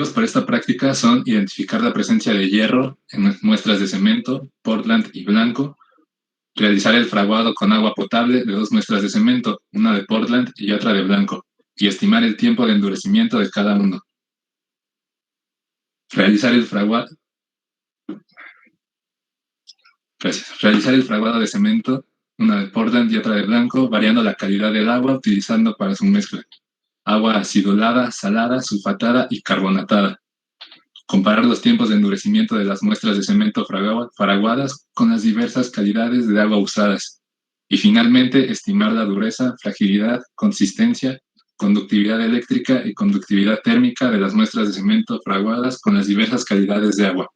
para esta práctica son identificar la presencia de hierro en muestras de cemento, Portland y blanco, realizar el fraguado con agua potable de 2 muestras de cemento, una de Portland y otra de blanco, y estimar el tiempo de endurecimiento de cada uno. Realizar el fraguado de cemento, una de Portland y otra de blanco, variando la calidad del agua utilizando para su mezcla agua acidulada, salada, sulfatada y carbonatada. Comparar los tiempos de endurecimiento de las muestras de cemento fraguadas con las diversas calidades de agua usadas. Y finalmente, estimar la dureza, fragilidad, consistencia, conductividad eléctrica y conductividad térmica de las muestras de cemento fraguadas con las diversas calidades de agua.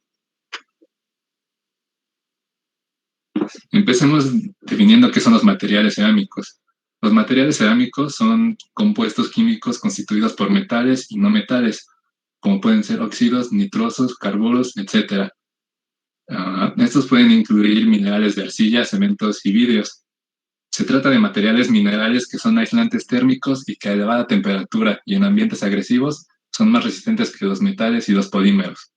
Empecemos definiendo qué son los materiales cerámicos. Los materiales cerámicos son compuestos químicos constituidos por metales y no metales, como pueden ser óxidos, nitrosos, carburos, etc. Estos pueden incluir minerales de arcilla, cementos y vidrios. Se trata de materiales minerales que son aislantes térmicos y que a elevada temperatura y en ambientes agresivos son más resistentes que los metales y los polímeros.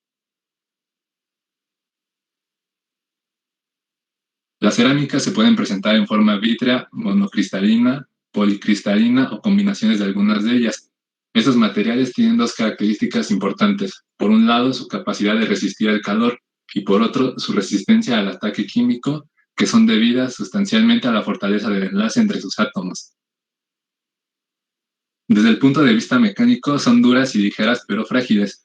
Las cerámicas se pueden presentar en forma vítrea, monocristalina, policristalina o combinaciones de algunas de ellas. Estos materiales tienen 2 características importantes. Por un lado, su capacidad de resistir el calor y por otro, su resistencia al ataque químico, que son debidas sustancialmente a la fortaleza del enlace entre sus átomos. Desde el punto de vista mecánico, son duras y ligeras pero frágiles.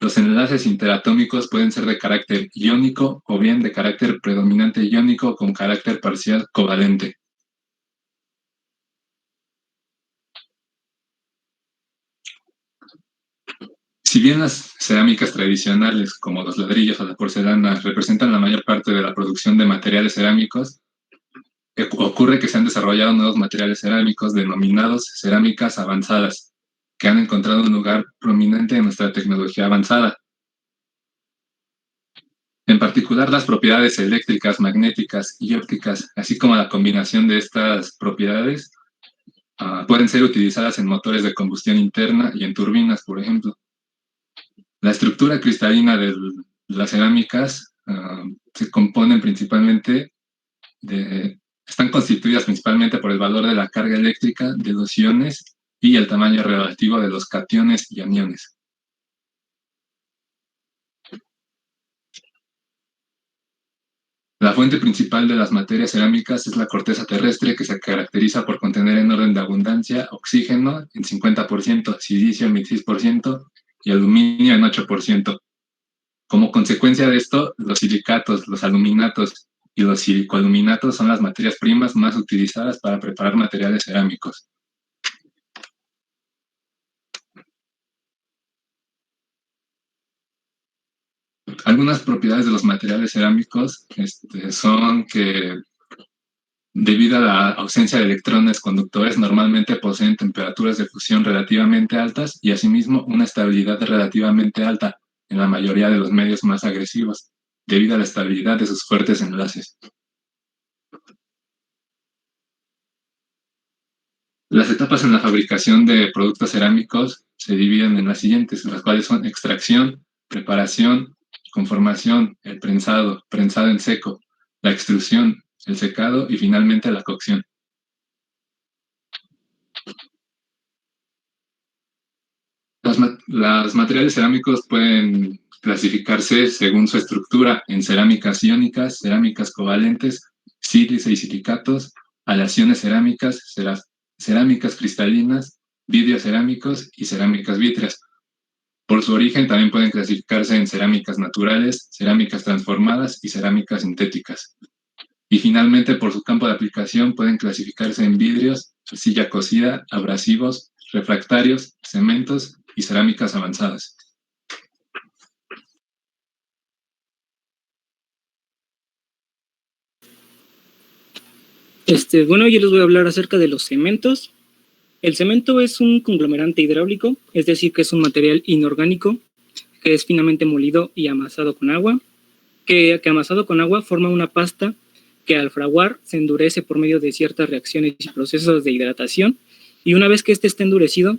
Los enlaces interatómicos pueden ser de carácter iónico o bien de carácter predominante iónico con carácter parcial covalente. Si bien las cerámicas tradicionales, como los ladrillos o la porcelana, representan la mayor parte de la producción de materiales cerámicos, ocurre que se han desarrollado nuevos materiales cerámicos denominados cerámicas avanzadas, que han encontrado un lugar prominente en nuestra tecnología avanzada. En particular, las propiedades eléctricas, magnéticas y ópticas, así como la combinación de estas propiedades, pueden ser utilizadas en motores de combustión interna y en turbinas, por ejemplo. La estructura cristalina de las cerámicas se componen principalmente están constituidas principalmente por el valor de la carga eléctrica de los iones y el tamaño relativo de los cationes y aniones. La fuente principal de las materias cerámicas es la corteza terrestre, que se caracteriza por contener en orden de abundancia oxígeno en 50%, silicio en 26% y aluminio en 8%. Como consecuencia de esto, los silicatos, los aluminatos y los silicoaluminatos son las materias primas más utilizadas para preparar materiales cerámicos. Algunas propiedades de los materiales cerámicos son que, debido a la ausencia de electrones conductores, normalmente poseen temperaturas de fusión relativamente altas y asimismo una estabilidad relativamente alta en la mayoría de los medios más agresivos, debido a la estabilidad de sus fuertes enlaces. Las etapas en la fabricación de productos cerámicos se dividen en las siguientes, las cuales son extracción, preparación, conformación, el prensado, prensado en seco, la extrusión, el secado y finalmente la cocción. Los materiales cerámicos pueden clasificarse según su estructura en cerámicas iónicas, cerámicas covalentes, sílice y silicatos, aleaciones cerámicas, cerámicas cristalinas, vidrios cerámicos y cerámicas vítreas. Por su origen también pueden clasificarse en cerámicas naturales, cerámicas transformadas y cerámicas sintéticas. Y finalmente, por su campo de aplicación, pueden clasificarse en vidrios, arcilla cocida, abrasivos, refractarios, cementos y cerámicas avanzadas. Bueno, yo les voy a hablar acerca de los cementos. El cemento es un conglomerante hidráulico, es decir, que es un material inorgánico que es finamente molido y amasado con agua, que amasado con agua forma una pasta que al fraguar se endurece por medio de ciertas reacciones y procesos de hidratación, y una vez que este está endurecido,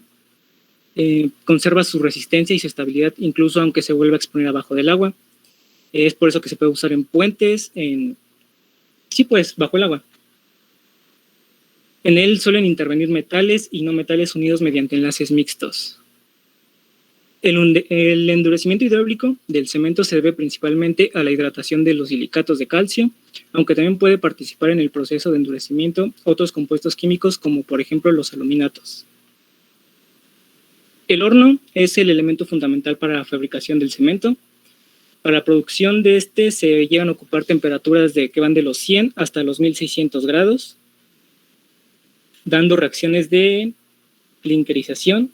conserva su resistencia y su estabilidad, incluso aunque se vuelva a exponer abajo del agua. Es por eso que se puede usar en puentes, sí, pues, bajo el agua. En él suelen intervenir metales y no metales unidos mediante enlaces mixtos. El endurecimiento hidráulico del cemento se debe principalmente a la hidratación de los silicatos de calcio, aunque también puede participar en el proceso de endurecimiento otros compuestos químicos como por ejemplo los aluminatos. El horno es el elemento fundamental para la fabricación del cemento. Para la producción de este se llegan a ocupar temperaturas que van de los 100 hasta los 1600 grados, dando reacciones de clinkerización,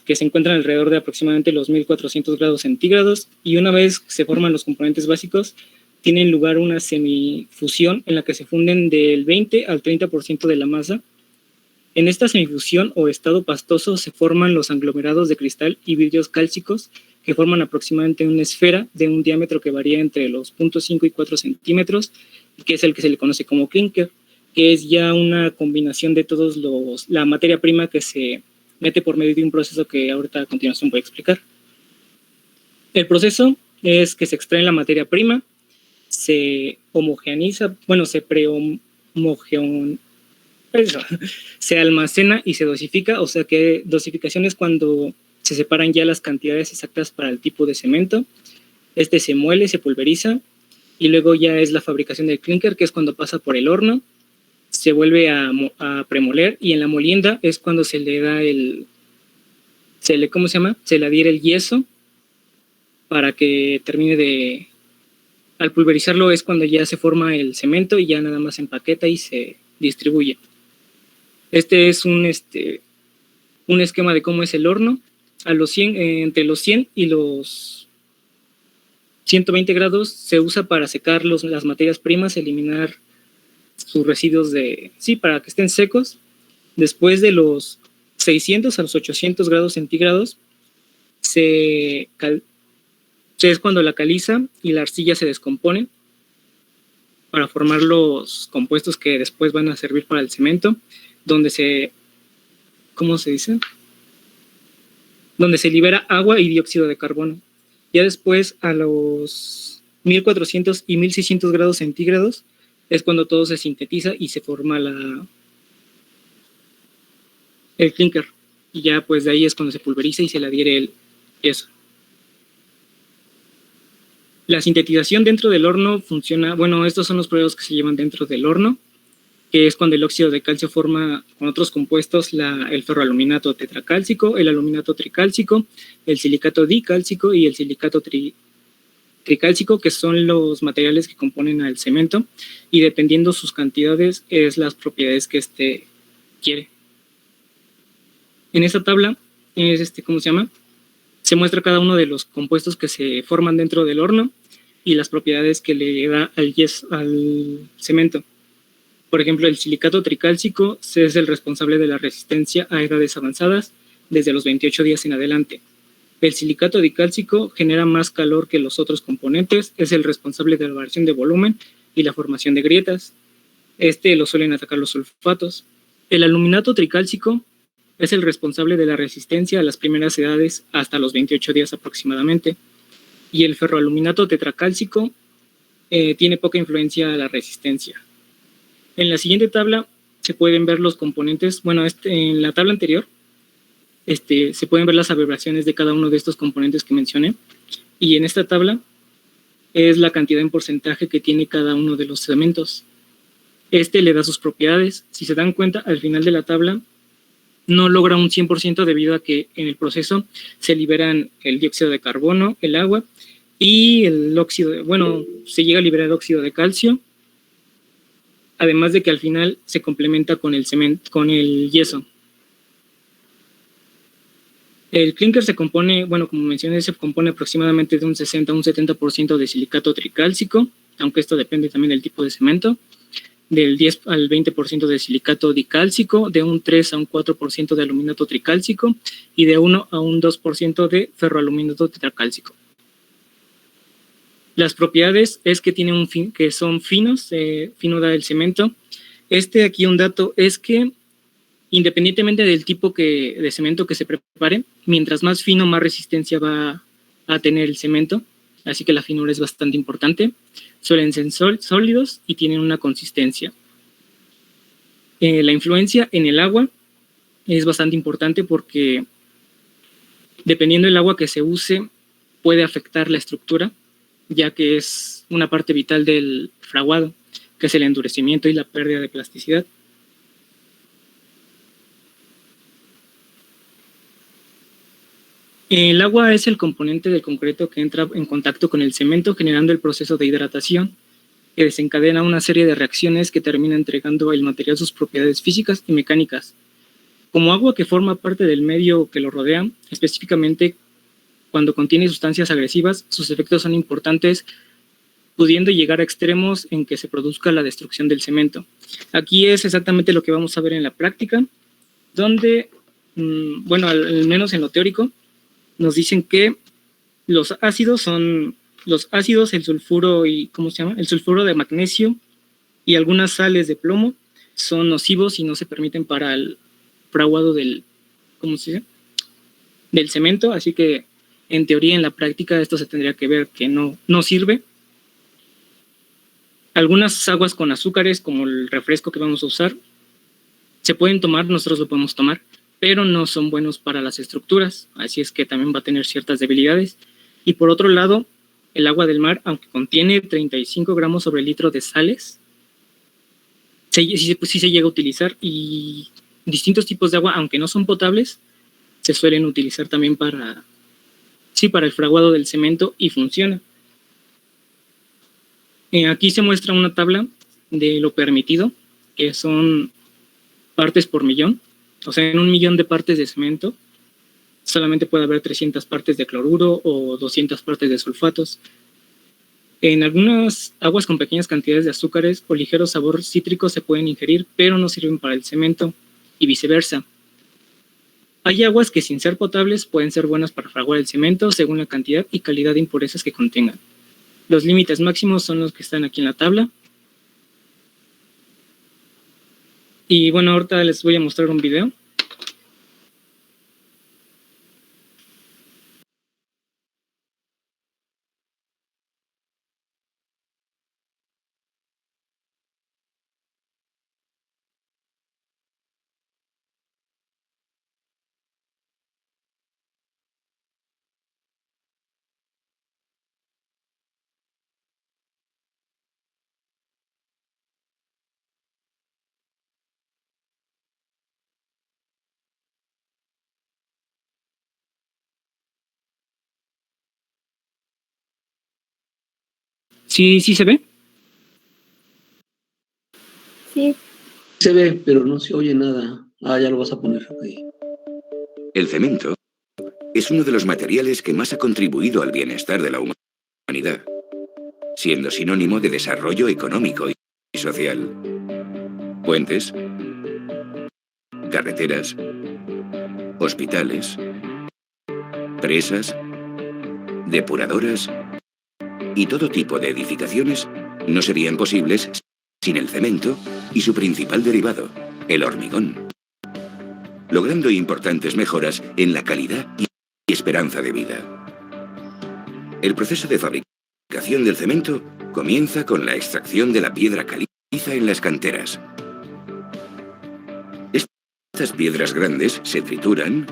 que se encuentran alrededor de aproximadamente los 1400 grados centígrados, y una vez se forman los componentes básicos, tienen lugar una semifusión en la que se funden del 20 al 30% de la masa. En esta semifusión o estado pastoso se forman los aglomerados de cristal y vidrios cálcicos que forman aproximadamente una esfera de un diámetro que varía entre los 0.5 y 4 centímetros, que es el que se le conoce como clinker, que es ya una combinación de todos la materia prima que se mete por medio de un proceso que ahorita a continuación voy a explicar. El proceso es que se extrae la materia prima, se homogeneiza, se almacena y se dosifica, o sea que dosificación es cuando se separan ya las cantidades exactas para el tipo de cemento. Este se muele, se pulveriza, y luego ya es la fabricación del clinker, que es cuando pasa por el horno, se vuelve a premoler, y en la molienda es cuando se le da se le adhiere el yeso para que termine al pulverizarlo es cuando ya se forma el cemento y ya nada más se empaqueta y se distribuye. Este es un esquema de cómo es el horno. Entre los 100 y los 120 grados se usa para secar las materias primas, eliminar sus residuos para que estén secos. Después de los 600 a los 800 grados centígrados es cuando la caliza y la arcilla se descomponen para formar los compuestos que después van a servir para el cemento, donde se libera agua y dióxido de carbono. Ya después, a los 1400 y 1600 grados centígrados, es cuando todo se sintetiza y se forma el clinker. Y ya pues de ahí es cuando se pulveriza y se le adhiere el yeso. La sintetización dentro del horno funciona, estos son los procesos que se llevan dentro del horno, que es cuando el óxido de calcio forma con otros compuestos el ferroaluminato tetracálcico, el aluminato tricálcico, el silicato dicálcico y el silicato tricálcico, que son los materiales que componen al cemento, y dependiendo sus cantidades es las propiedades que quiere. En esta tabla se muestra cada uno de los compuestos que se forman dentro del horno y las propiedades que le da al cemento. Por ejemplo, el silicato tricálcico es el responsable de la resistencia a edades avanzadas desde los 28 días en adelante. El silicato dicálcico genera más calor que los otros componentes, es el responsable de la variación de volumen y la formación de grietas. Lo suelen atacar los sulfatos. El aluminato tricálcico es el responsable de la resistencia a las primeras edades hasta los 28 días aproximadamente. Y el ferroaluminato tetracálcico tiene poca influencia a la resistencia. En la siguiente tabla se pueden ver los componentes, en la tabla anterior se pueden ver las abreviaciones de cada uno de estos componentes que mencioné, y en esta tabla es la cantidad en porcentaje que tiene cada uno de los cementos. Le da sus propiedades. Si se dan cuenta, al final de la tabla no logra un 100% debido a que en el proceso se liberan el dióxido de carbono, el agua y el óxido, se llega a liberar óxido de calcio, además de que al final se complementa con el cemento, con el yeso. El clinker se compone, como mencioné, se compone aproximadamente de un 60 a un 70% de silicato tricálcico, aunque esto depende también del tipo de cemento, del 10 al 20% de silicato dicálcico, de un 3 a un 4% de aluminato tricálcico y de 1 a un 2% de ferroaluminato tetracálcico. Las propiedades es que tienen que son finos, fino da el cemento. Aquí un dato es que Independientemente del tipo de cemento que se prepare, mientras más fino, más resistencia va a tener el cemento, así que la finura es bastante importante. Suelen ser sólidos y tienen una consistencia. La influencia en el agua es bastante importante porque dependiendo del agua que se use, puede afectar la estructura, ya que es una parte vital del fraguado, que es el endurecimiento y la pérdida de plasticidad. El agua es el componente del concreto que entra en contacto con el cemento, generando el proceso de hidratación, que desencadena una serie de reacciones que termina entregando al material sus propiedades físicas y mecánicas. Como agua que forma parte del medio que lo rodea, específicamente cuando contiene sustancias agresivas, sus efectos son importantes, pudiendo llegar a extremos en que se produzca la destrucción del cemento. Aquí es exactamente lo que vamos a ver en la práctica, donde, bueno, al menos en lo teórico, nos dicen que los ácidos, el sulfuro y, ¿cómo se llama? El sulfuro de magnesio y algunas sales de plomo son nocivos y no se permiten para el fraguado del, ¿cómo se dice? Del cemento, así que en teoría, en la práctica, esto se tendría que ver que no sirve. Algunas aguas con azúcares, como el refresco que vamos a usar, se pueden tomar, nosotros lo podemos tomar, pero no son buenos para las estructuras, así es que también va a tener ciertas debilidades. Y por otro lado, el agua del mar, aunque contiene 35 gramos sobre litro de sales, sí se llega a utilizar, y distintos tipos de agua, aunque no son potables, se suelen utilizar también para el fraguado del cemento y funciona. Aquí se muestra una tabla de lo permitido, que son partes por millón. O sea, en 1 millón de partes de cemento, solamente puede haber 300 partes de cloruro o 200 partes de sulfatos. En algunas aguas con pequeñas cantidades de azúcares o ligero sabor cítrico se pueden ingerir, pero no sirven para el cemento, y viceversa. Hay aguas que, sin ser potables, pueden ser buenas para fraguar el cemento según la cantidad y calidad de impurezas que contengan. Los límites máximos son los que están aquí en la tabla. Y bueno, ahorita les voy a mostrar un video. ¿Sí se ve? Sí. Se ve, pero no se oye nada. Ah, ya lo vas a poner ahí. El cemento es uno de los materiales que más ha contribuido al bienestar de la humanidad, siendo sinónimo de desarrollo económico y social. Puentes, carreteras, hospitales, presas, depuradoras y todo tipo de edificaciones no serían posibles sin el cemento y su principal derivado, el hormigón, logrando importantes mejoras en la calidad y esperanza de vida. El proceso de fabricación del cemento comienza con la extracción de la piedra caliza en las canteras. Estas piedras grandes se trituran,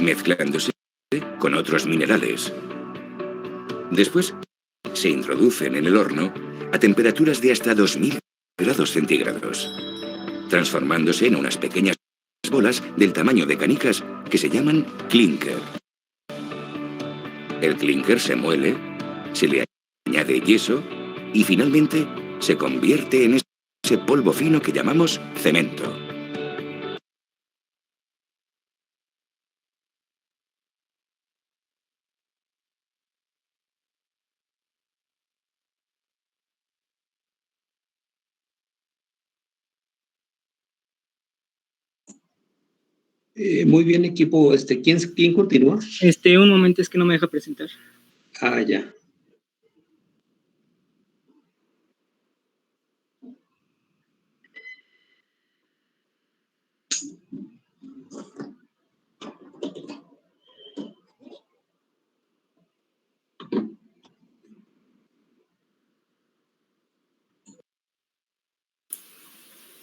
mezclándose con otros minerales. Después, se introducen en el horno a temperaturas de hasta 2000 grados centígrados, transformándose en unas pequeñas bolas del tamaño de canicas que se llaman clinker. El clinker se muele, se le añade yeso y finalmente se convierte en ese polvo fino que llamamos cemento. Muy bien, equipo. ¿Quién continúa? Un momento, es que no me deja presentar. Ah, ya.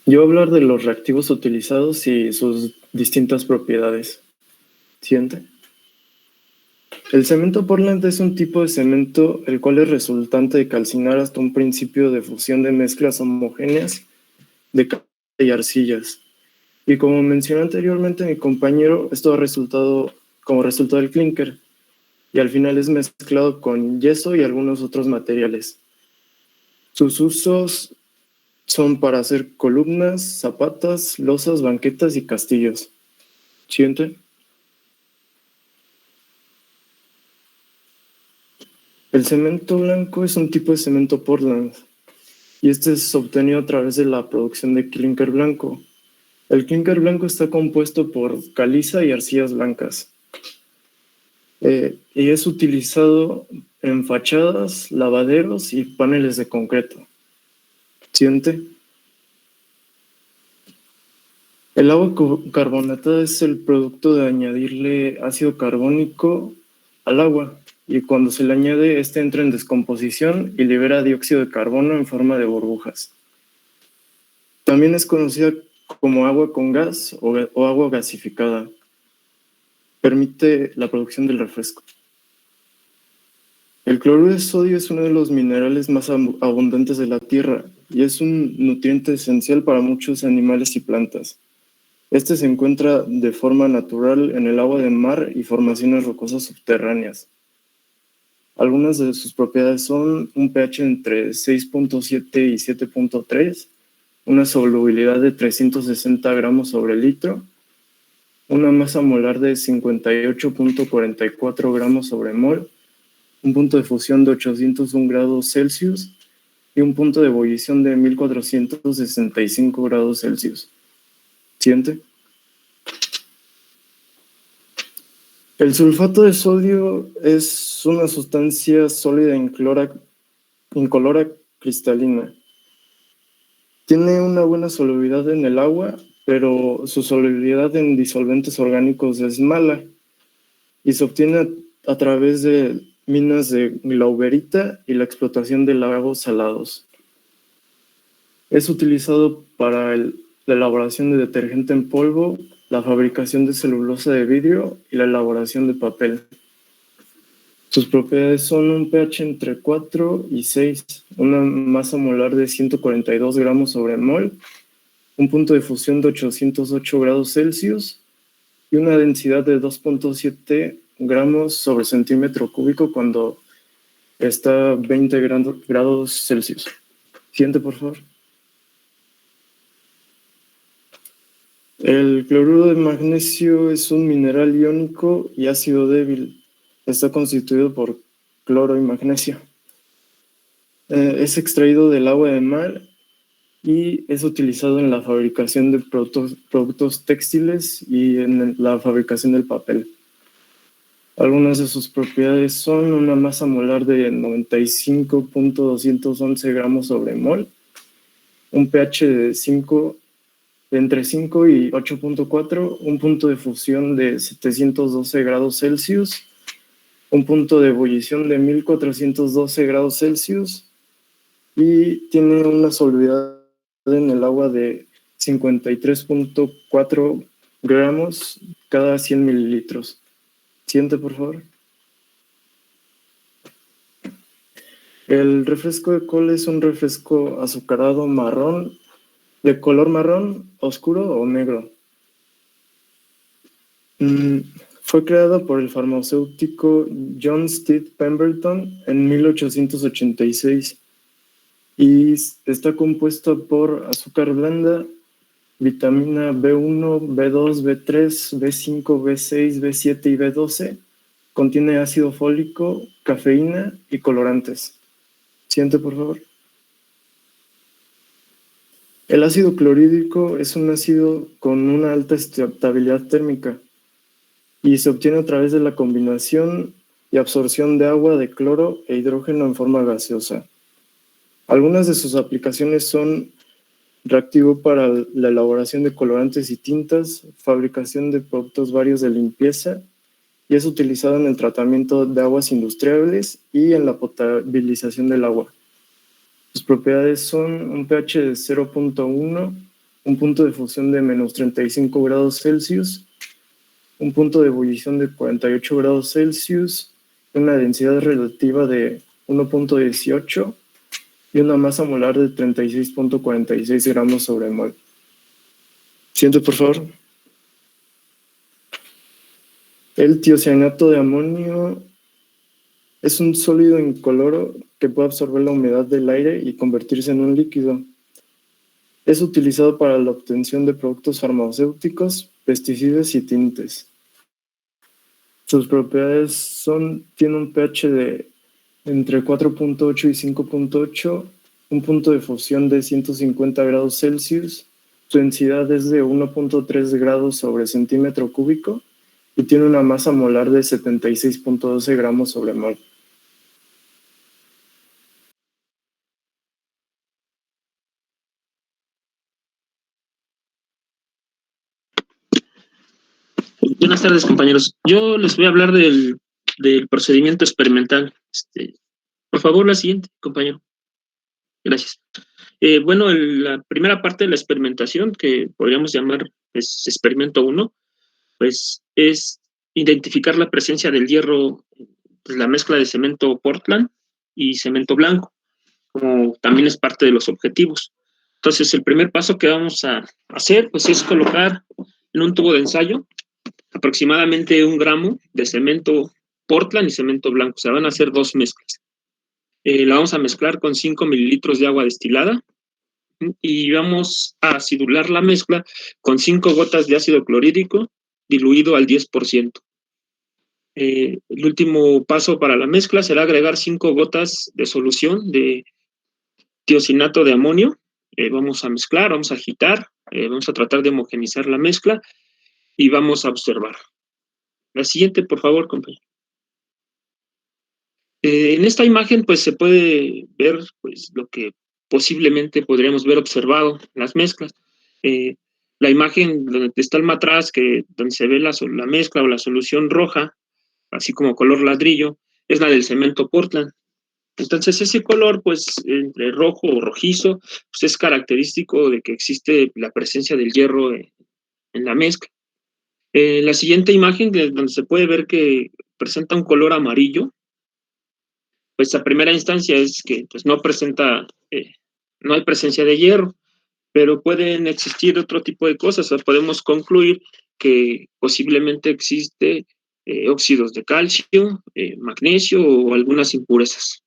Yo voy a hablar de los reactivos utilizados y sus distintas propiedades. Siguiente. El cemento Portland es un tipo de cemento el cual es resultante de calcinar hasta un principio de fusión de mezclas homogéneas de cal y arcillas. Y como mencioné anteriormente mi compañero, esto ha resultado como resultado del clinker y al final es mezclado con yeso y algunos otros materiales. Sus usos son para hacer columnas, zapatas, losas, banquetas y castillos. Siguiente. El cemento blanco es un tipo de cemento Portland y este es obtenido a través de la producción de clinker blanco. El clinker blanco está compuesto por caliza y arcillas blancas y es utilizado en fachadas, lavaderos y paneles de concreto. Siguiente. El agua carbonatada es el producto de añadirle ácido carbónico al agua y cuando se le añade, este entra en descomposición y libera dióxido de carbono en forma de burbujas. También es conocida como agua con gas o agua gasificada. Permite la producción del refresco. El cloruro de sodio es uno de los minerales más abundantes de la Tierra y es un nutriente esencial para muchos animales y plantas. Este se encuentra de forma natural en el agua de mar y formaciones rocosas subterráneas. Algunas de sus propiedades son un pH entre 6.7 y 7.3, una solubilidad de 360 gramos sobre litro, una masa molar de 58.44 gramos sobre mol, un punto de fusión de 801 grados Celsius y un punto de ebullición de 1465 grados Celsius. Siguiente. El sulfato de sodio es una sustancia sólida incolora cristalina. Tiene una buena solubilidad en el agua, pero su solubilidad en disolventes orgánicos es mala y se obtiene a través de minas de glauberita y la explotación de lagos salados. Es utilizado para la elaboración de detergente en polvo, la fabricación de celulosa de vidrio y la elaboración de papel. Sus propiedades son un pH entre 4 y 6, una masa molar de 142 gramos sobre mol, un punto de fusión de 808 grados Celsius y una densidad de 2.7 gramos sobre centímetro cúbico cuando está a 20 grados Celsius. Siguiente, por favor. El cloruro de magnesio es un mineral iónico y ácido débil. Está constituido por cloro y magnesio. Es extraído del agua de mar y es utilizado en la fabricación de productos textiles y en la fabricación del papel. Algunas de sus propiedades son una masa molar de 95.211 gramos sobre mol, un pH de entre 5 y 8.4, un punto de fusión de 712 grados Celsius, un punto de ebullición de 1412 grados Celsius y tiene una solubilidad en el agua de 53.4 gramos cada 100 mililitros. Siguiente, por favor. El refresco de cola es un refresco azucarado marrón, de color marrón, oscuro o negro. Fue creado por el farmacéutico John Stead Pemberton en 1886 y está compuesto por azúcar blanda, vitamina B1, B2, B3, B5, B6, B7 y B12. Contiene ácido fólico, cafeína y colorantes. Siguiente, por favor. El ácido clorhídrico es un ácido con una alta estabilidad térmica y se obtiene a través de la combinación y absorción de agua, de cloro e hidrógeno en forma gaseosa. Algunas de sus aplicaciones son reactivo para la elaboración de colorantes y tintas, fabricación de productos varios de limpieza y es utilizado en el tratamiento de aguas industriales y en la potabilización del agua. Sus propiedades son un pH de 0.1, un punto de fusión de menos 35 grados Celsius, un punto de ebullición de 48 grados Celsius, una densidad relativa de 1.18 y una masa molar de 36.46 gramos sobre mol. Siguiente, por favor. El tiocianato de amonio es un sólido incoloro que puede absorber la humedad del aire y convertirse en un líquido. Es utilizado para la obtención de productos farmacéuticos, pesticidas y tintes. Sus propiedades tiene un pH de entre 4.8 y 5.8, un punto de fusión de 150 grados Celsius, su densidad es de 1.3 grados sobre centímetro cúbico y tiene una masa molar de 76.12 gramos sobre mol. Buenas tardes, compañeros. Yo les voy a hablar del procedimiento experimental. Por favor, la siguiente, compañero. Gracias. Bueno, la primera parte de la experimentación, que podríamos llamar experimento 1, pues es identificar la presencia del hierro, pues, la mezcla de cemento Portland y cemento blanco, como también es parte de los objetivos. Entonces, el primer paso que vamos a hacer, pues es colocar en un tubo de ensayo aproximadamente 1 gramo de cemento Portland y cemento blanco. O sea, van a hacer 2 mezclas. La vamos a mezclar con 5 mililitros de agua destilada y vamos a acidular la mezcla con 5 gotas de ácido clorhídrico diluido al 10%. El último paso para la mezcla será agregar 5 gotas de solución de tiocinato de amonio. Vamos a mezclar, vamos a agitar, vamos a tratar de homogenizar la mezcla y vamos a observar. La siguiente, por favor, compañero. En esta imagen, pues, se puede ver, pues, lo que posiblemente podríamos ver observado en las mezclas. La imagen donde está el matraz, donde se ve la mezcla o la solución roja, así como color ladrillo, es la del cemento Portland. Entonces, ese color, pues, entre rojo o rojizo, pues, es característico de que existe la presencia del hierro en la mezcla. La siguiente imagen, donde se puede ver que presenta un color amarillo, pues a primera instancia es que pues, no hay presencia de hierro, pero pueden existir otro tipo de cosas. O sea, podemos concluir que posiblemente existe óxidos de calcio, magnesio o algunas impurezas.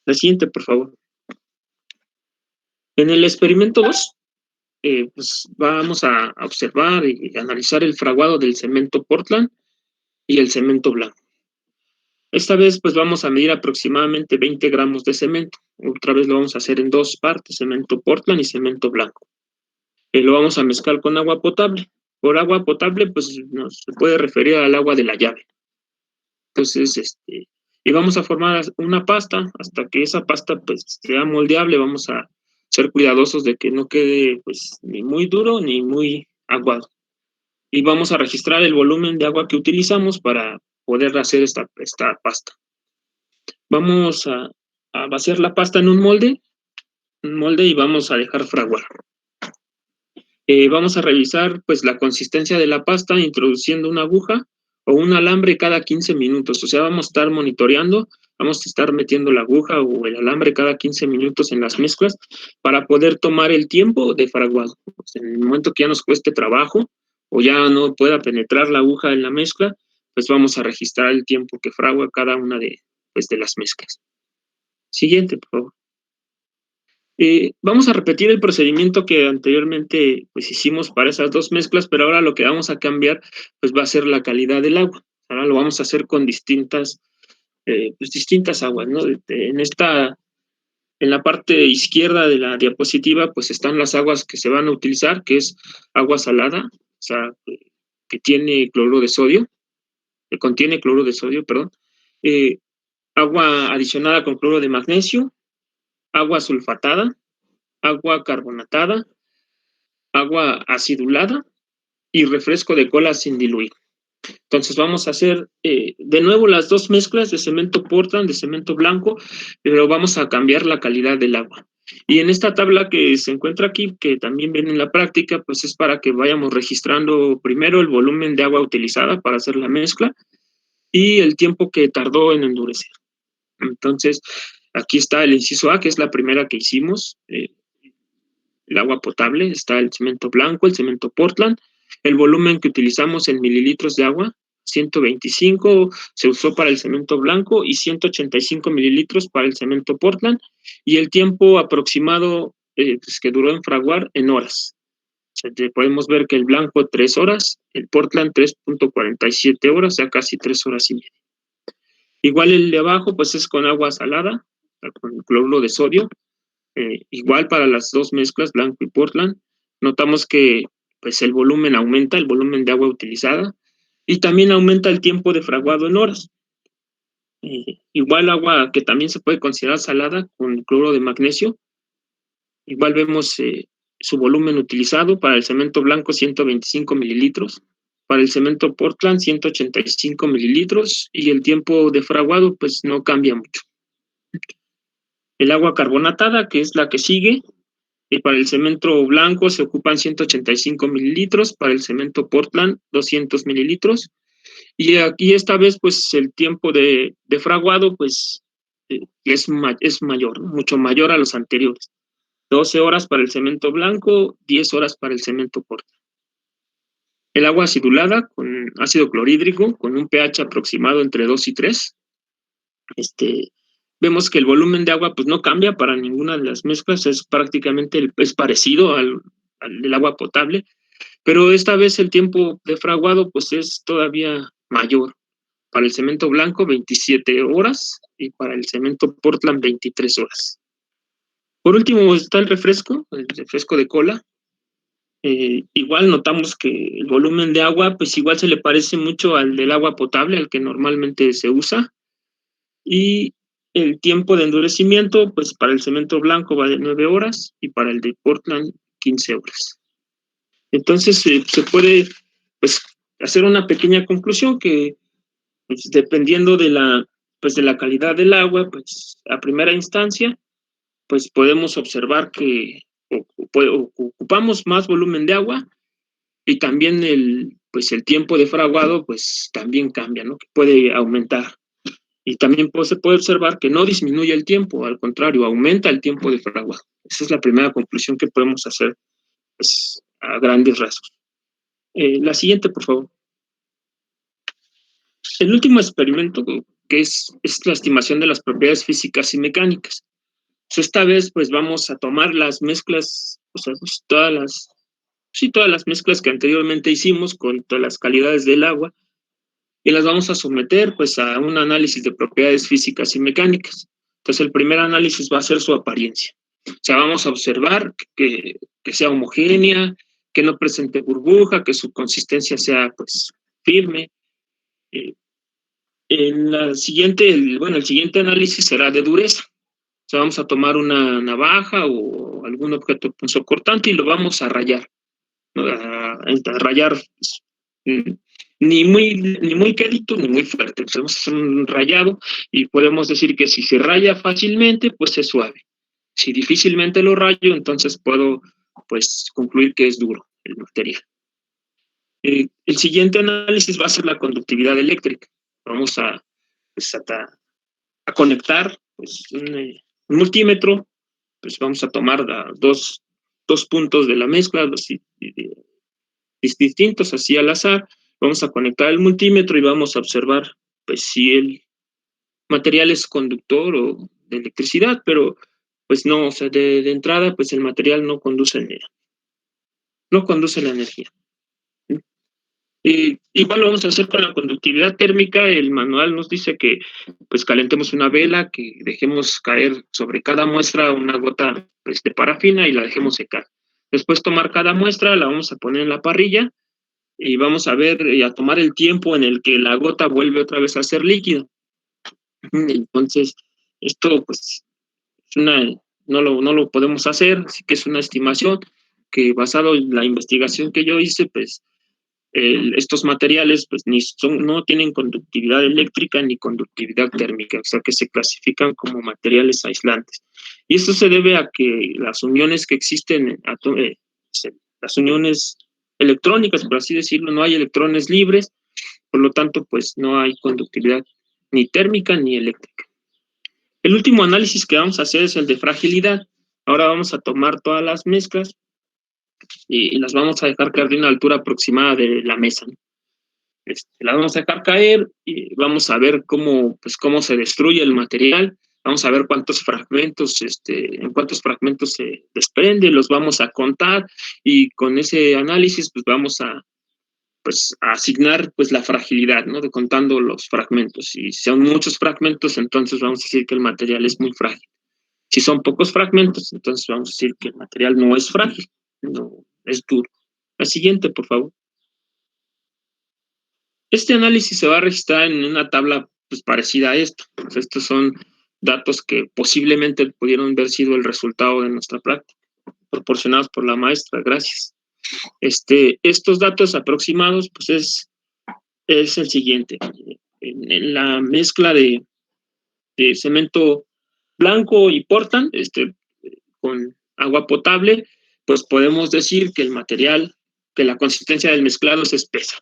La siguiente, por favor. En el experimento 2, pues vamos a observar y analizar el fraguado del cemento Portland y el cemento blanco. Esta vez, pues vamos a medir aproximadamente 20 gramos de cemento. Otra vez lo vamos a hacer en 2 partes, cemento Portland y cemento blanco. Lo vamos a mezclar con agua potable. Por agua potable, pues se puede referir al agua de la llave. Entonces, y vamos a formar una pasta hasta que esa pasta, pues, sea moldeable. Vamos a ser cuidadosos de que no quede, pues, ni muy duro ni muy aguado. Y vamos a registrar el volumen de agua que utilizamos para poder hacer esta pasta. Vamos a vaciar la pasta en un molde y vamos a dejar fraguar. Vamos a revisar pues la consistencia de la pasta introduciendo una aguja o un alambre cada 15 minutos. O sea, vamos a estar monitoreando, vamos a estar metiendo la aguja o el alambre cada 15 minutos en las mezclas para poder tomar el tiempo de fraguado. Pues, en el momento que ya nos cueste trabajo o ya no pueda penetrar la aguja en la mezcla, pues vamos a registrar el tiempo que fragua cada una de las mezclas. Siguiente, por favor. Vamos a repetir el procedimiento que anteriormente pues, hicimos para esas 2 mezclas, pero ahora lo que vamos a cambiar pues, va a ser la calidad del agua. Ahora lo vamos a hacer con distintas aguas, ¿no? En la parte izquierda de la diapositiva pues están las aguas que se van a utilizar, que es agua salada, o sea, que tiene cloruro de sodio, que contiene cloruro de sodio, perdón, agua adicionada con cloruro de magnesio, agua sulfatada, agua carbonatada, agua acidulada y refresco de cola sin diluir. Entonces vamos a hacer de nuevo las 2 mezclas de cemento Portland, de cemento blanco, pero vamos a cambiar la calidad del agua. Y en esta tabla que se encuentra aquí, que también viene en la práctica, pues es para que vayamos registrando primero el volumen de agua utilizada para hacer la mezcla y el tiempo que tardó en endurecer. Entonces, aquí está el inciso A, que es la primera que hicimos, el agua potable, está el cemento blanco, el cemento Portland, el volumen que utilizamos en mililitros de agua, 125 se usó para el cemento blanco y 185 mililitros para el cemento Portland, y el tiempo aproximado pues, que duró en fraguar en horas. O sea, podemos ver que el blanco 3 horas, el Portland 3.47 horas, o sea, casi 3 horas y media. Igual el de abajo, pues es con agua salada, con cloruro de sodio, igual para las dos mezclas, blanco y Portland. Notamos que pues el volumen aumenta, el volumen de agua utilizada, y también aumenta el tiempo de fraguado en horas. Igual agua que también se puede considerar salada con cloruro de magnesio. Igual vemos su volumen utilizado para el cemento blanco 125 mililitros, para el cemento Portland 185 mililitros, y el tiempo de fraguado pues no cambia mucho. El agua carbonatada, que es la que sigue, y para el cemento blanco se ocupan 185 mililitros, para el cemento Portland 200 mililitros, y aquí esta vez pues el tiempo de fraguado pues es mayor, mucho mayor a los anteriores. 12 horas para el cemento blanco, 10 horas para el cemento Portland. El agua acidulada con ácido clorhídrico, con un pH aproximado entre 2 y 3, vemos que el volumen de agua pues no cambia para ninguna de las mezclas, es prácticamente es parecido al del agua potable, pero esta vez el tiempo de fraguado pues es todavía mayor. Para el cemento blanco 27 horas y para el cemento Portland 23 horas. Por último está el refresco de cola. Igual notamos que el volumen de agua pues igual se le parece mucho al del agua potable, al que normalmente se usa, y el tiempo de endurecimiento pues para el cemento blanco va de 9 horas y para el de Portland 15 horas. Entonces se puede pues hacer una pequeña conclusión que pues, dependiendo de la calidad del agua, pues a primera instancia pues podemos observar que ocupamos más volumen de agua, y también el tiempo de fraguado pues también cambia, ¿no? Que puede aumentar. Y también se puede observar que no disminuye el tiempo, al contrario, aumenta el tiempo de fraguado. Esa es la primera conclusión que podemos hacer pues, a grandes rasgos. La siguiente, por favor. El último experimento, que es la estimación de las propiedades físicas y mecánicas. Esta vez pues vamos a tomar las mezclas, o sea, pues, todas las mezclas que anteriormente hicimos con todas las calidades del agua, y las vamos a someter pues a un análisis de propiedades físicas y mecánicas. Entonces el primer análisis va a ser su apariencia. O sea, vamos a observar que sea homogénea, que no presente burbuja, que su consistencia sea pues firme. El siguiente análisis será de dureza. O sea, vamos a tomar una navaja o algún objeto punzocortante y lo vamos a rayar. ¿No? A rayar pues, ni muy quedito ni muy fuerte. Pues vamos a hacer un rayado y podemos decir que si se raya fácilmente, pues es suave. Si difícilmente lo rayo, entonces puedo pues concluir que es duro el material. El siguiente análisis va a ser la conductividad eléctrica. Vamos a conectar pues, un multímetro, pues vamos a tomar dos puntos de la mezcla distintos, así al azar. Vamos a conectar el multímetro y vamos a observar pues si el material es conductor o de electricidad, pero pues no, o sea, de entrada pues el material no conduce la energía. Igual lo vamos a hacer con la conductividad térmica. El manual nos dice que pues calentemos una vela, que dejemos caer sobre cada muestra una gota pues, de parafina y la dejemos secar. Después tomar cada muestra, la vamos a poner en la parrilla y vamos a ver y a tomar el tiempo en el que la gota vuelve otra vez a ser líquido. Entonces, esto pues no lo podemos hacer, así que es una estimación que basado en la investigación que yo hice, pues estos materiales pues no tienen conductividad eléctrica ni conductividad térmica, o sea que se clasifican como materiales aislantes. Y esto se debe a que las uniones que existen, las uniones electrónicas, por así decirlo, no hay electrones libres, por lo tanto pues no hay conductividad ni térmica ni eléctrica. El último análisis que vamos a hacer es el de fragilidad. Ahora vamos a tomar todas las mezclas y las vamos a dejar caer de una altura aproximada de la mesa, ¿no? Las vamos a dejar caer y vamos a ver cómo se destruye el material, vamos a ver cuántos fragmentos, en cuántos fragmentos se desprende, los vamos a contar y con ese análisis pues vamos a asignar pues la fragilidad, ¿no? De contando los fragmentos. Si son muchos fragmentos, entonces vamos a decir que el material es muy frágil. Si son pocos fragmentos, entonces vamos a decir que el material no es frágil, no es duro. La siguiente, por favor. Este análisis se va a registrar en una tabla pues, parecida a esta. Pues, estos son datos que posiblemente pudieron haber sido el resultado de nuestra práctica, proporcionados por la maestra. Gracias. Estos datos aproximados, pues es el siguiente. En la mezcla de cemento blanco y portland, con agua potable, pues podemos decir que el material, que la consistencia del mezclado es espesa,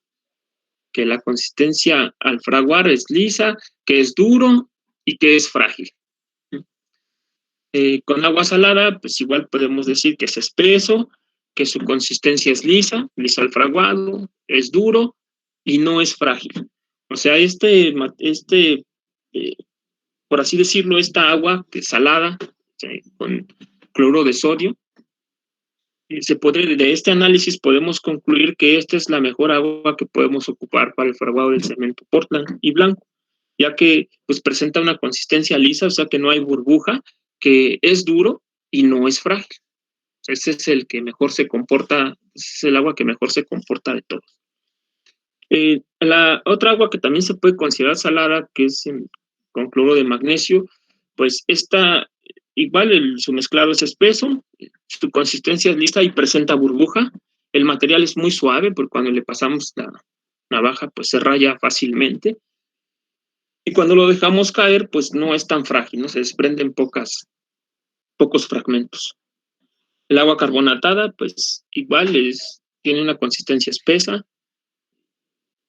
que la consistencia al fraguar es lisa, que es duro y que es frágil. Con agua salada, pues igual podemos decir que es espeso, que su consistencia es lisa al fraguado, es duro y no es frágil. O sea, por así decirlo, esta agua que es salada, con cloruro de sodio, de este análisis podemos concluir que esta es la mejor agua que podemos ocupar para el fraguado del cemento portland y blanco, ya que pues presenta una consistencia lisa, o sea que no hay burbuja, que es duro y no es frágil. Ese es el que mejor se comporta, es el agua que mejor se comporta de todos. La otra agua que también se puede considerar salada, que es con cloro de magnesio, pues esta igual su mezclado es espeso, su consistencia es lisa y presenta burbuja. El material es muy suave porque cuando le pasamos la navaja pues se raya fácilmente. Y cuando lo dejamos caer pues no es tan frágil, ¿no? Se desprenden pocos fragmentos. El agua carbonatada pues igual tiene una consistencia espesa.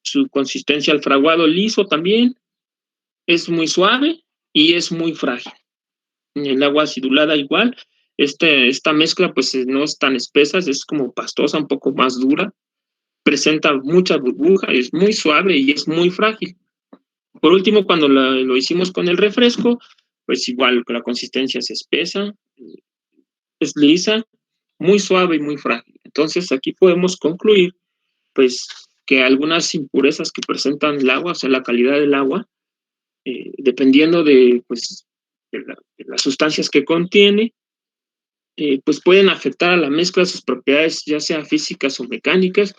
Su consistencia al fraguado liso también es muy suave y es muy frágil. El agua acidulada igual, esta mezcla pues no es tan espesa, es como pastosa, un poco más dura, presenta mucha burbuja, es muy suave y es muy frágil. Por último, cuando lo hicimos con el refresco, pues igual la consistencia es espesa, es lisa, muy suave y muy frágil. Entonces aquí podemos concluir pues que algunas impurezas que presentan el agua, o sea, la calidad del agua, dependiendo de las sustancias que contiene, pues pueden afectar a la mezcla sus propiedades, ya sea físicas o mecánicas,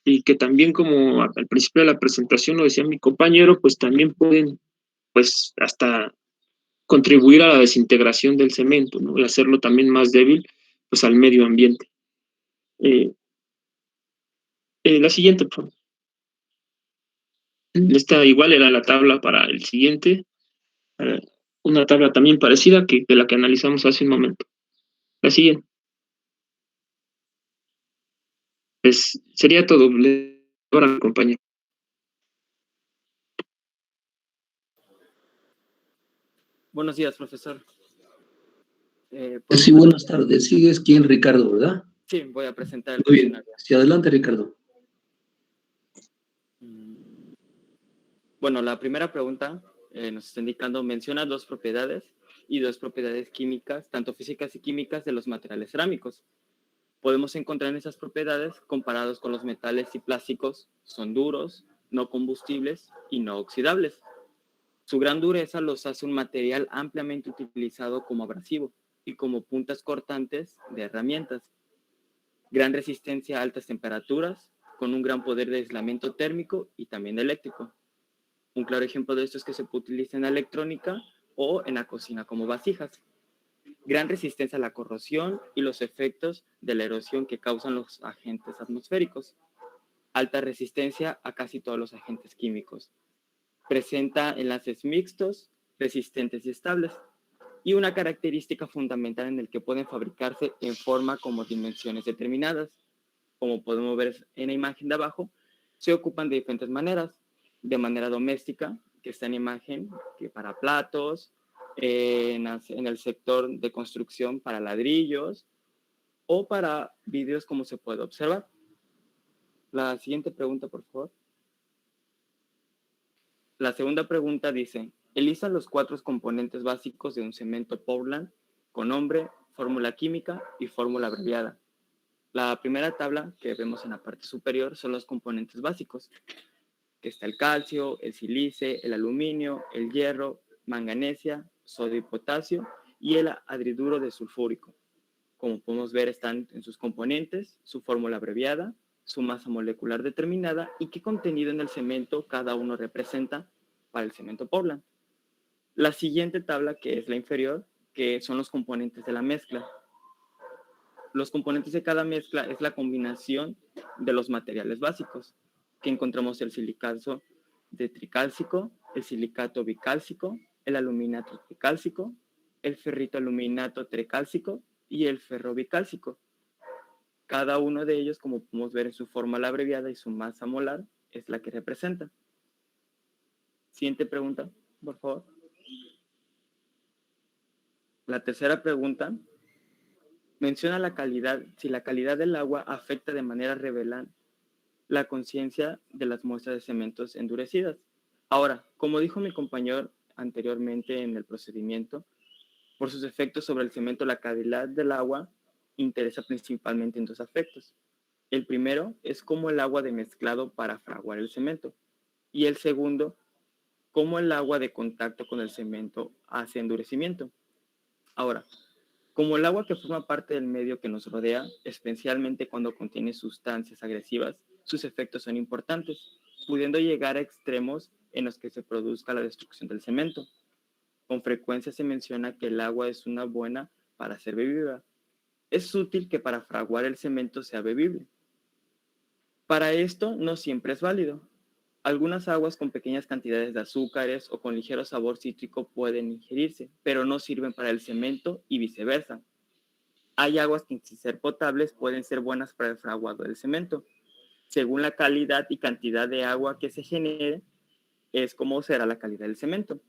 y que también, como al principio de la presentación lo decía mi compañero, pues también pueden, pues hasta contribuir a la desintegración del cemento, ¿no? Y hacerlo también más débil, pues al medio ambiente. La siguiente, por favor. Esta igual era la tabla para el siguiente, una tabla también parecida de la que analizamos hace un momento. La siguiente. Pues sería todo. Ahora, compañero. Buenos días, profesor. Sí, buenas tardes. ¿Sigues quién? Ricardo, ¿verdad? Sí, voy a presentar el Muy bien. cuestionario. Sí, adelante, Ricardo. Bueno, la primera pregunta nos está indicando, menciona dos propiedades y dos propiedades químicas, tanto físicas y químicas, de los materiales cerámicos. Podemos encontrar en esas propiedades, comparados con los metales y plásticos, son duros, no combustibles y no oxidables. Su gran dureza los hace un material ampliamente utilizado como abrasivo y como puntas cortantes de herramientas. Gran resistencia a altas temperaturas, con un gran poder de aislamiento térmico y también eléctrico. Un claro ejemplo de esto es que se utiliza en la electrónica o en la cocina como vasijas. Gran resistencia a la corrosión y los efectos de la erosión que causan los agentes atmosféricos. alta resistencia a casi todos los agentes químicos. Presenta enlaces mixtos, resistentes y estables. Y una característica fundamental en el que pueden fabricarse en forma como dimensiones determinadas. Como podemos ver en la imagen de abajo, se ocupan de diferentes maneras. De manera doméstica, que está en imagen, que para platos, en el sector de construcción para ladrillos o para vidrios, como se puede observar. La siguiente pregunta, por favor. La segunda pregunta dice, elisa los 4 componentes básicos de un cemento Portland con nombre, fórmula química y fórmula abreviada. La primera tabla que vemos en la parte superior son los componentes básicos, que está el calcio, el sílice, el aluminio, el hierro, manganesia, sodio y potasio y el anhidruro de sulfúrico. Como podemos ver, están en sus componentes, su fórmula abreviada, su masa molecular determinada y qué contenido en el cemento cada uno representa para el cemento Portland. La siguiente tabla, que es la inferior, que son los componentes de la mezcla. Los componentes de cada mezcla es la combinación de los materiales básicos, que encontramos el silicato de tricálcico, el silicato bicálcico, el aluminato tricálcico, el ferrito aluminato tricálcico y el ferro bicálcico. Cada uno de ellos, como podemos ver en su fórmula abreviada y su masa molar, es la que representa. Siguiente pregunta, por favor. La tercera pregunta menciona la calidad, si la calidad del agua afecta de manera relevante la conciencia de las muestras de cementos endurecidas. Ahora, como dijo mi compañero anteriormente en el procedimiento, por sus efectos sobre el cemento, la calidad del agua interesa principalmente en 2 aspectos. El primero es cómo el agua de mezclado para fraguar el cemento. Y el segundo, cómo el agua de contacto con el cemento hace endurecimiento. Ahora, como el agua que forma parte del medio que nos rodea, especialmente cuando contiene sustancias agresivas, sus efectos son importantes, pudiendo llegar a extremos en los que se produzca la destrucción del cemento. Con frecuencia se menciona que el agua es una buena para ser bebida. Es útil que para fraguar el cemento sea bebible. Para esto no siempre es válido. Algunas aguas con pequeñas cantidades de azúcares o con ligero sabor cítrico pueden ingerirse, pero no sirven para el cemento y viceversa. Hay aguas que sin ser potables pueden ser buenas para el fraguado del cemento. Según la calidad y cantidad de agua que se genere, es como será la calidad del cemento.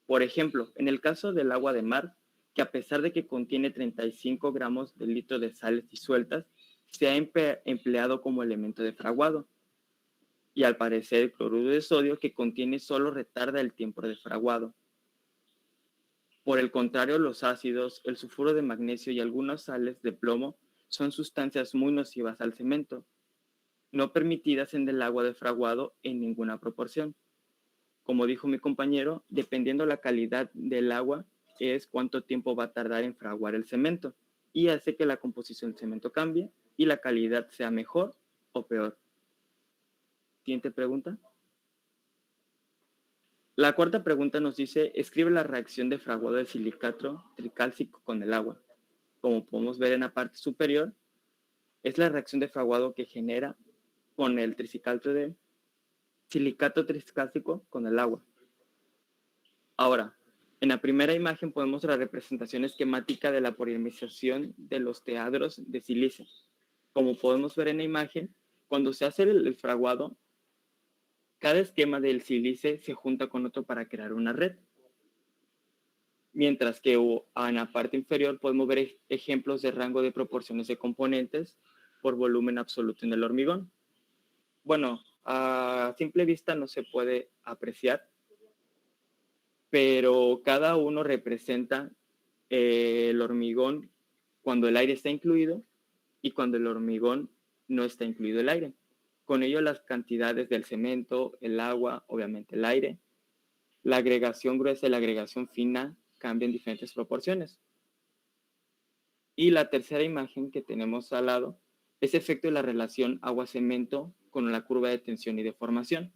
Por ejemplo, en el caso del agua de mar, que a pesar de que contiene 35 gramos de litro de sales disueltas, se ha empleado como elemento de fraguado. Y al parecer el cloruro de sodio, que contiene, solo retarda el tiempo de fraguado. Por el contrario, los ácidos, el sulfuro de magnesio y algunas sales de plomo son sustancias muy nocivas al cemento, no permitidas en el agua de fraguado en ninguna proporción. Como dijo mi compañero, dependiendo la calidad del agua, es cuánto tiempo va a tardar en fraguar el cemento y hace que la composición del cemento cambie y la calidad sea mejor o peor. Siguiente pregunta. La cuarta pregunta nos dice, escribe la reacción de fraguado del silicato tricálcico con el agua. Como podemos ver en la parte superior, es la reacción de fraguado que genera con el tricicato de silicato tricálcico con el agua. Ahora, en la primera imagen podemos ver la representación esquemática de la polimerización de los teadros de sílice. Como podemos ver en la imagen, cuando se hace el fraguado, cada esquema del sílice se junta con otro para crear una red. Mientras que en la parte inferior podemos ver ejemplos de rango de proporciones de componentes por volumen absoluto en el hormigón. Bueno, a simple vista no se puede apreciar, pero cada uno representa el hormigón cuando el aire está incluido y cuando el hormigón no está incluido el aire. Con ello las cantidades del cemento, el agua, obviamente el aire, la agregación gruesa y la agregación fina cambian en diferentes proporciones. Y la tercera imagen que tenemos al lado es efecto de la relación agua-cemento con la curva de tensión y deformación.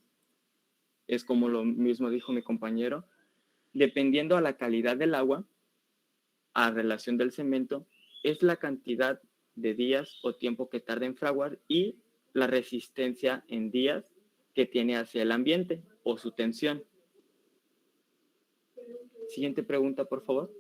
Es como lo mismo dijo mi compañero, dependiendo a la calidad del agua, a relación del cemento, es la cantidad de días o tiempo que tarda en fraguar y la resistencia en días que tiene hacia el ambiente o su tensión. Siguiente pregunta, por favor.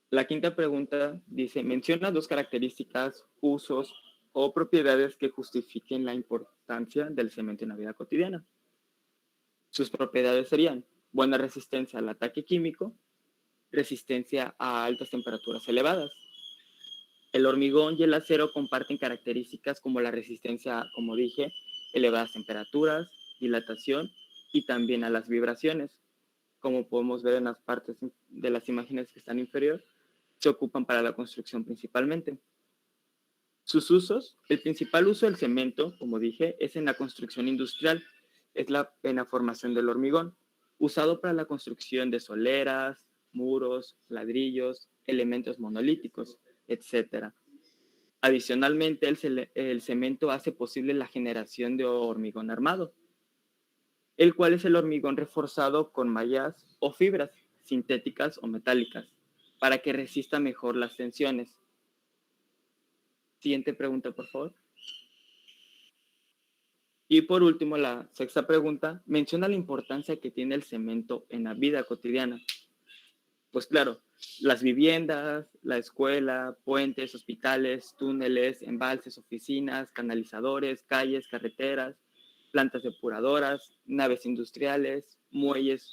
La quinta pregunta dice, menciona 2 características, usos o propiedades que justifiquen la importancia del cemento en la vida cotidiana. Sus propiedades serían buena resistencia al ataque químico, resistencia a altas temperaturas elevadas. El hormigón y el acero comparten características como la resistencia, como dije, elevadas temperaturas, dilatación y también a las vibraciones. Como podemos ver en las partes de las imágenes que están inferior, se ocupan para la construcción principalmente. Sus usos, el principal uso del cemento, como dije, es en la construcción industrial, es en la formación del hormigón, usado para la construcción de soleras, muros, ladrillos, elementos monolíticos, etc. Adicionalmente, el cemento hace posible la generación de hormigón armado, el cual es el hormigón reforzado con mallas o fibras sintéticas o metálicas, para que resista mejor las tensiones. Siguiente pregunta, por favor. Y por último, la sexta pregunta, menciona la importancia que tiene el cemento en la vida cotidiana. Pues claro, las viviendas, la escuela, puentes, hospitales, túneles, embalses, oficinas, canalizadores, calles, carreteras, plantas depuradoras, naves industriales, muelles,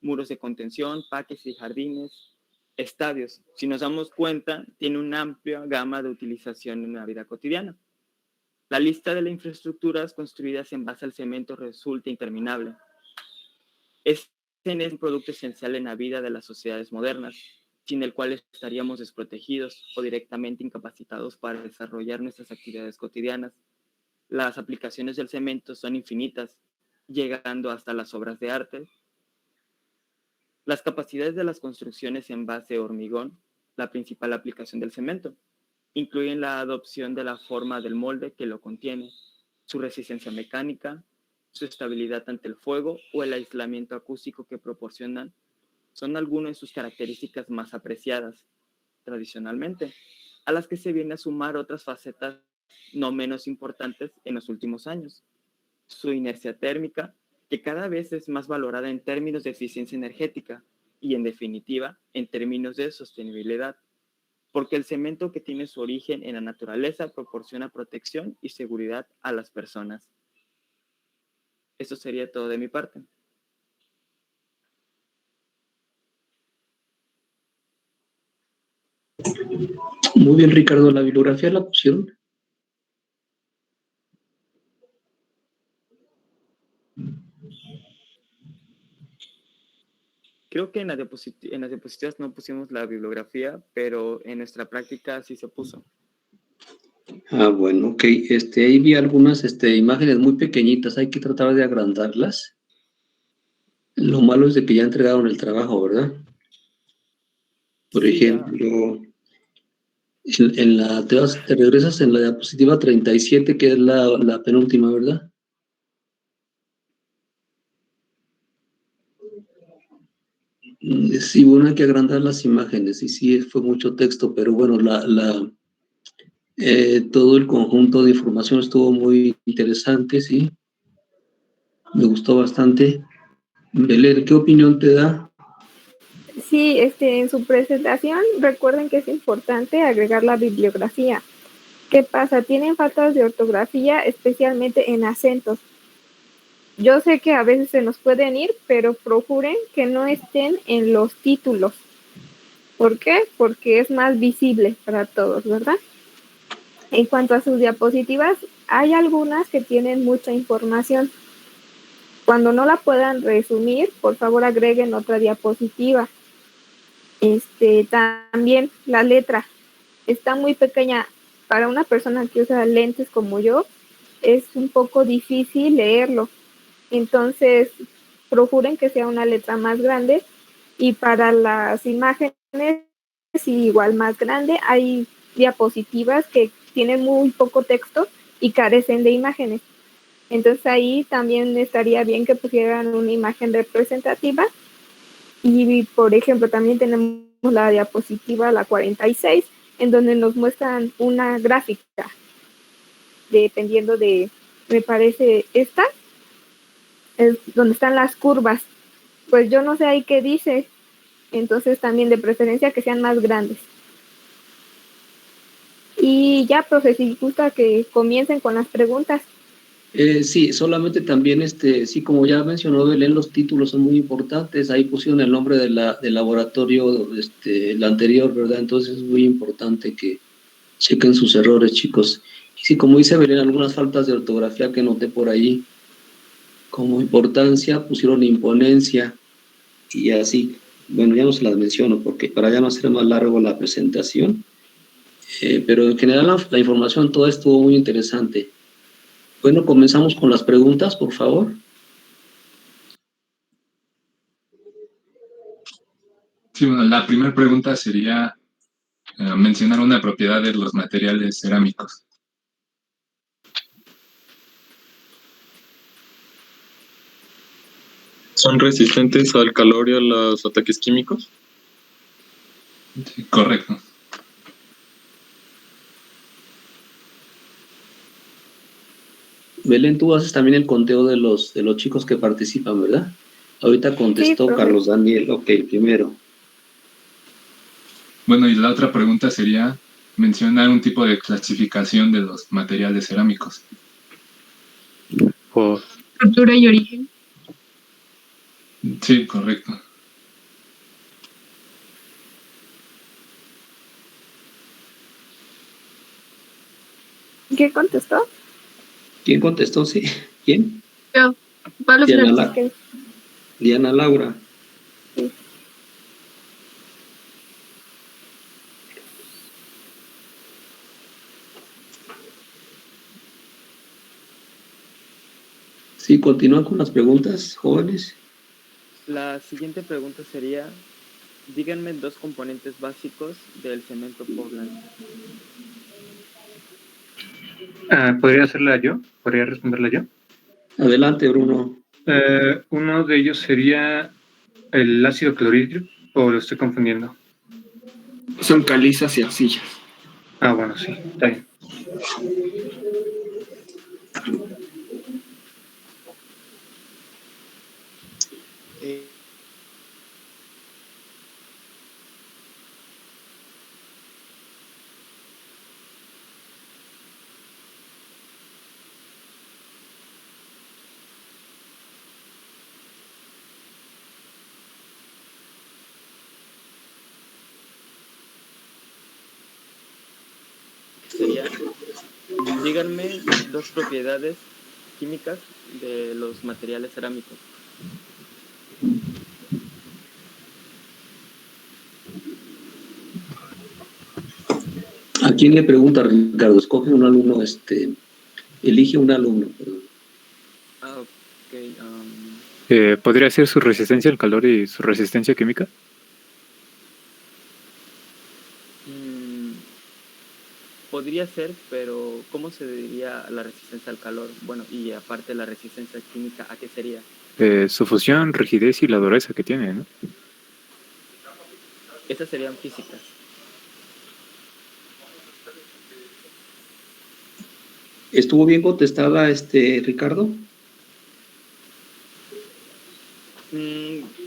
muros de contención, parques y jardines, estadios. Si nos damos cuenta, tiene una amplia gama de utilización en la vida cotidiana. La lista de las infraestructuras construidas en base al cemento resulta interminable. Este es un producto esencial en la vida de las sociedades modernas, sin el cual estaríamos desprotegidos o directamente incapacitados para desarrollar nuestras actividades cotidianas. Las aplicaciones del cemento son infinitas, llegando hasta las obras de arte. Las capacidades de las construcciones en base a hormigón, la principal aplicación del cemento, incluyen la adopción de la forma del molde que lo contiene, su resistencia mecánica, su estabilidad ante el fuego o el aislamiento acústico que proporcionan, son algunas de sus características más apreciadas tradicionalmente, a las que se viene a sumar otras facetas no menos importantes en los últimos años. Su inercia térmica, que cada vez es más valorada en términos de eficiencia energética y, en definitiva, en términos de sostenibilidad, porque el cemento, que tiene su origen en la naturaleza, proporciona protección y seguridad a las personas. Eso sería todo de mi parte. Muy bien, Ricardo. ¿La bibliografía la pusieron? Creo que en las diapositivas no pusimos la bibliografía, pero en nuestra práctica sí se puso. Ah, bueno, ok. Ahí vi algunas imágenes muy pequeñitas, hay que tratar de agrandarlas. Lo malo es de que ya entregaron el trabajo, ¿verdad? Por Sí, ejemplo, te regresas en la diapositiva 37, que es la penúltima, ¿verdad? Sí, bueno, hay que agrandar las imágenes, y sí, fue mucho texto, pero bueno, todo el conjunto de información estuvo muy interesante, sí. Me gustó bastante. Belén, ¿qué opinión te da? Sí, en su presentación recuerden que es importante agregar la bibliografía. ¿Qué pasa? Tienen faltas de ortografía, especialmente en acentos. Yo sé que a veces se nos pueden ir, pero procuren que no estén en los títulos. ¿Por qué? Porque es más visible para todos, ¿verdad? En cuanto a sus diapositivas, hay algunas que tienen mucha información. Cuando no la puedan resumir, por favor agreguen otra diapositiva. También la letra está muy pequeña. Para una persona que usa lentes como yo, es un poco difícil leerlo. Entonces, procuren que sea una letra más grande. Y para las imágenes, igual más grande, hay diapositivas que tienen muy poco texto y carecen de imágenes. Entonces ahí también estaría bien que pusieran una imagen representativa. Y, por ejemplo, también tenemos la diapositiva, la 46, en donde nos muestran una gráfica. dependiendo de, me parece, esta es donde están las curvas. Pues yo no sé ahí qué dice, entonces también de preferencia que sean más grandes. Y ya, profe, si gusta que comiencen con las preguntas. Sí, solamente también, sí, como ya mencionó Belén, los títulos son muy importantes. Ahí pusieron el nombre del laboratorio, el anterior, ¿verdad? Entonces es muy importante que chequen sus errores, chicos. Y sí, como dice Belén, algunas faltas de ortografía que noté por ahí. Como importancia, pusieron imponencia y así. Bueno, ya no se las menciono porque para ya no hacer más largo la presentación. Pero en general la información toda estuvo muy interesante. Bueno, comenzamos con las preguntas, por favor. Sí, bueno, la primera pregunta sería mencionar una propiedad de los materiales cerámicos. ¿Son resistentes al calor y a los ataques químicos? Sí, correcto. Belén, tú haces también el conteo de los chicos que participan, ¿verdad? Ahorita contestó profe. Carlos Daniel. Ok, primero. Bueno, y la otra pregunta sería mencionar un tipo de clasificación de los materiales cerámicos. Por estructura y origen. Sí, correcto. ¿Qué contestó? ¿Quién contestó? Sí. ¿Quién? Yo, Pablo Diana, Flores. Diana Laura. Sí. Sí, continúan con las preguntas, jóvenes. La siguiente pregunta sería, díganme 2 componentes básicos del cemento Portland. ¿Podría hacerla yo? ¿Podría responderla yo? Adelante, Bruno. Uno de ellos sería el ácido clorhídrico, o lo estoy confundiendo. Son calizas y arcillas. Ah, bueno, sí, está bien. Sería, díganme 2 propiedades químicas de los materiales cerámicos. ¿A quién le pregunta, Ricardo? Escoge un alumno, elige un alumno. Perdón. Ok. ¿Podría ser su resistencia al calor y su resistencia química? Podría ser, pero ¿cómo se diría la resistencia al calor? Bueno, y aparte la resistencia química, ¿a qué sería? Su fusión, rigidez y la dureza que tiene, ¿no? Esas serían físicas. ¿Estuvo bien contestada, Ricardo?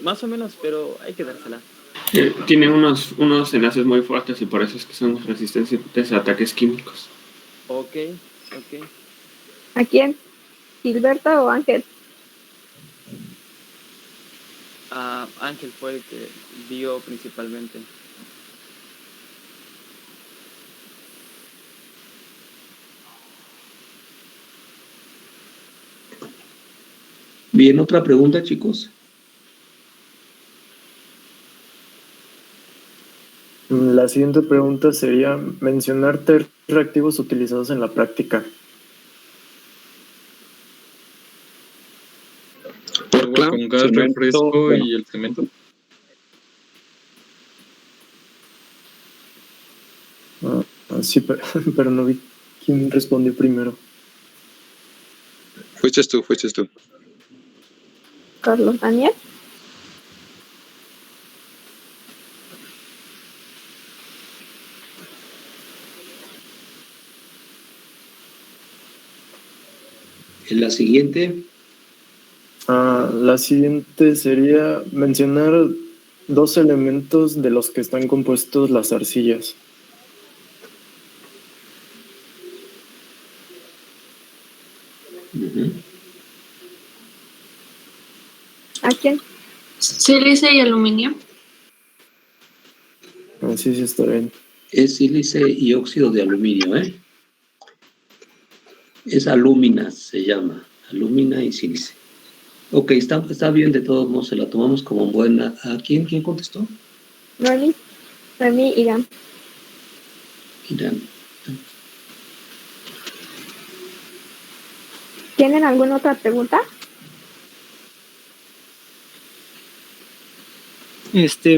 Más o menos, pero hay que dársela. Tiene unos enlaces muy fuertes y por eso es que son resistentes a ataques químicos. Ok. ¿A quién? ¿Gilberto o Ángel? Ángel fue el que dio principalmente. Bien, otra pregunta, chicos. La siguiente pregunta sería mencionar 3 reactivos utilizados en la práctica. Agua con gas, refresco y el cemento. Sí, pero no vi quién respondió primero. Fuiste tú. Carlos Daniel. En la siguiente, La siguiente sería mencionar dos elementos de los que están compuestos las arcillas. ¿A quién? Sílice y aluminio. Así sí está bien. es sílice y óxido de aluminio, ¿eh? Es alúmina, se llama. Alúmina y sílice. Ok, está bien, de todos modos, se la tomamos como buena. ¿A quién contestó? Rami, Irán. Irán. ¿Tienen alguna otra pregunta?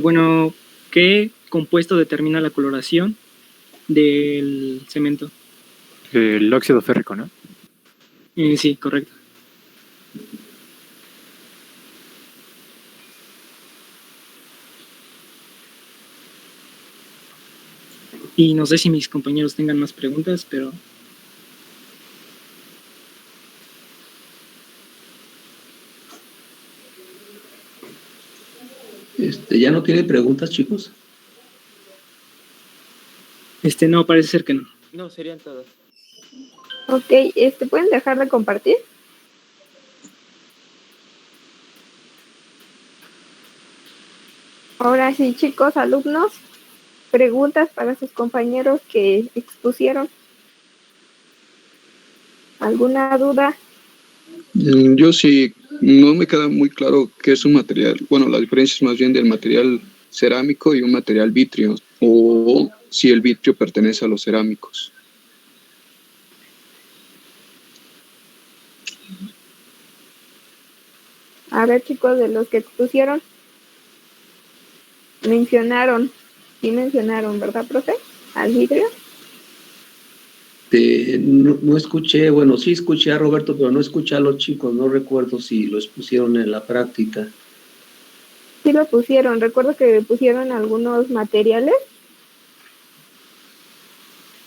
Bueno, ¿qué compuesto determina la coloración del cemento? El óxido férrico, ¿no? Sí, correcto. Y no sé si mis compañeros tengan más preguntas, pero... ¿Ya no tiene preguntas, chicos? No, parece ser que no. No, serían todas. Ok, ¿pueden dejar de compartir? Ahora sí, chicos, alumnos, preguntas para sus compañeros que expusieron. ¿Alguna duda? Yo sí, no me queda muy claro qué es un material. Bueno, la diferencia es más bien del material cerámico y un material vitrio, o si el vitrio pertenece a los cerámicos. A ver, chicos, de los que expusieron, sí mencionaron, ¿verdad, profe? ¿Al vidrio? No escuché, bueno, sí escuché a Roberto, pero no escuché a los chicos, no recuerdo si lo expusieron en la práctica. Sí lo pusieron, recuerdo que pusieron algunos materiales.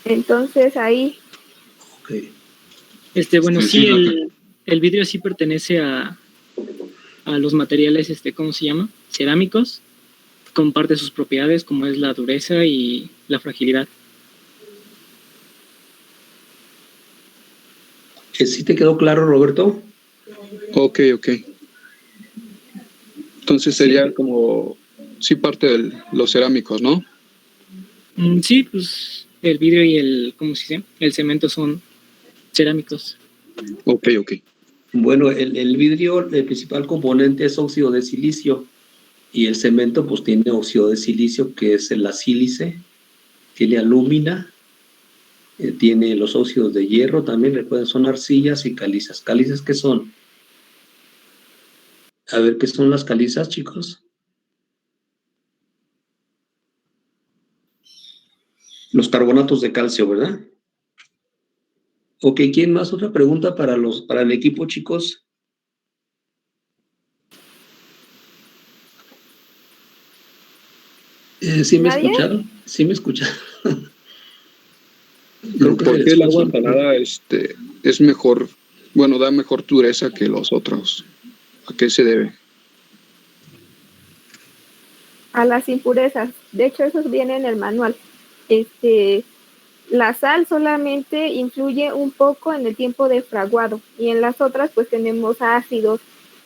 Entonces ahí... Okay. Bueno, sí, el vidrio sí pertenece a los materiales, ¿cómo se llama? Cerámicos. Comparte sus propiedades como es la dureza y la fragilidad. ¿Sí te quedó claro, Roberto? Ok. Entonces sería como, sí, parte de los cerámicos, ¿no? Sí, pues el vidrio y ¿cómo se dice? El cemento son cerámicos. Ok. Bueno, el vidrio, el principal componente es óxido de silicio y el cemento pues tiene óxido de silicio que es la sílice, tiene alúmina, tiene los óxidos de hierro también, recuerden, son arcillas y calizas. ¿Calizas qué son? A ver, ¿qué son las calizas, chicos? Los carbonatos de calcio, ¿verdad? Ok, ¿quién más? Otra pregunta para el equipo, chicos. ¿Sí me escucharon? ¿Sí me escucharon? Creo que ¿por qué el agua salada es mejor, bueno, da mejor dureza que los otros? ¿A qué se debe? A las impurezas. De hecho, eso viene en el manual. La sal solamente influye un poco en el tiempo de fraguado y en las otras pues tenemos ácidos,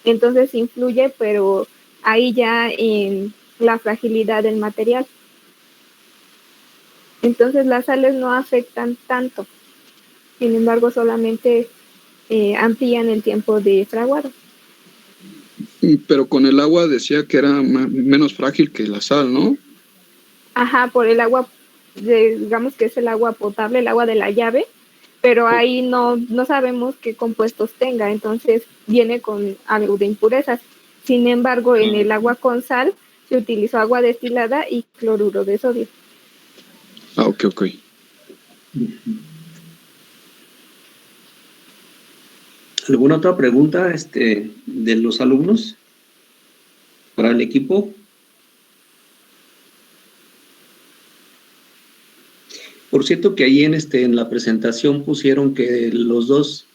entonces influye, pero ahí ya en la fragilidad del material. Entonces las sales no afectan tanto, sin embargo solamente amplían el tiempo de fraguado. Pero con el agua decía que era menos frágil que la sal, ¿no? Ajá, por el agua, digamos que es el agua potable, el agua de la llave, pero ahí no sabemos qué compuestos tenga, entonces viene con algo de impurezas. Sin embargo, en el agua con sal se utilizó agua destilada y cloruro de sodio. Ok. ¿Alguna otra pregunta de los alumnos para el equipo? Por cierto que ahí en la presentación pusieron que los dos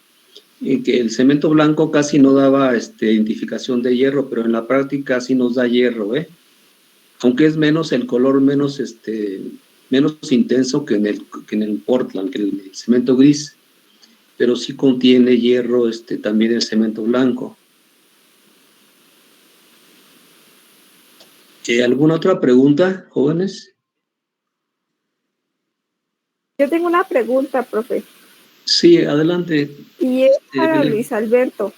en que el cemento blanco casi no daba identificación de hierro, pero en la práctica sí nos da hierro, aunque es menos el color menos intenso que en el Portland, que el cemento gris, pero sí contiene hierro también el cemento blanco. ¿Alguna otra pregunta, jóvenes? Yo tengo una pregunta, profe. Sí, adelante. Y es para Belén. Luis Alberto.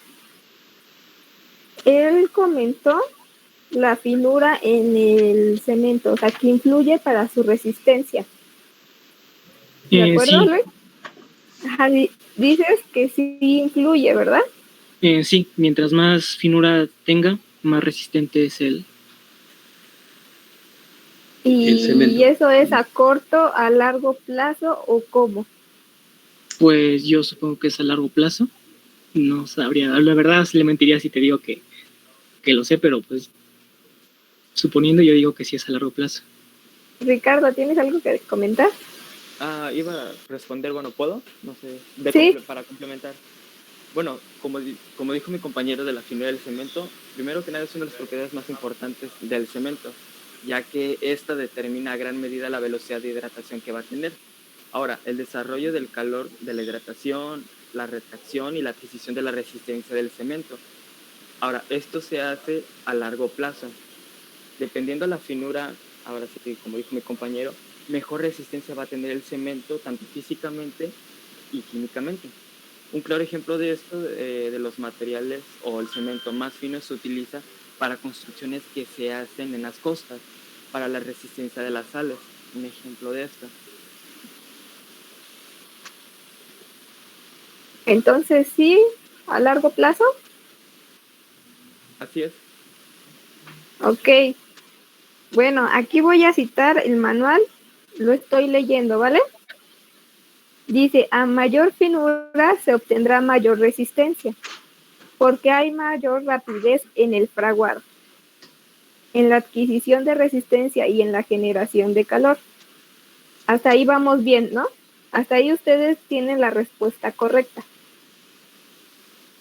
Él comentó la finura en el cemento, o sea, que influye para su resistencia. ¿De acuerdo, Sí. Luis? Ajá, dices que sí influye, ¿verdad? Sí, mientras más finura tenga, más resistente es el cemento. ¿Y eso es a corto, a largo plazo o cómo? Pues yo supongo que es a largo plazo. No sabría, la verdad le mentiría si te digo que lo sé, pero pues suponiendo yo digo que sí es a largo plazo. Ricardo, ¿tienes algo que comentar? Iba a responder, bueno, ¿puedo? No sé, Sí. Para complementar. Bueno, como dijo mi compañero de la finura del cemento, primero que nada es una de las propiedades más importantes del cemento, ya que esta determina a gran medida la velocidad de hidratación que va a tener. Ahora, el desarrollo del calor de la hidratación, la retracción y la adquisición de la resistencia del cemento. Ahora, esto se hace a largo plazo. Dependiendo de la finura, ahora sí, como dijo mi compañero, mejor resistencia va a tener el cemento, tanto físicamente y químicamente. Un claro ejemplo de esto, de los materiales o el cemento más fino, se utiliza para construcciones que se hacen en las costas, para la resistencia de las sales. Un ejemplo de esto. Entonces, sí, a largo plazo. Así es. Ok. Bueno, aquí voy a citar el manual, lo estoy leyendo, ¿vale? Dice, a mayor finura se obtendrá mayor resistencia, porque hay mayor rapidez en el fraguado, en la adquisición de resistencia y en la generación de calor. Hasta ahí vamos bien, ¿no? Hasta ahí ustedes tienen la respuesta correcta.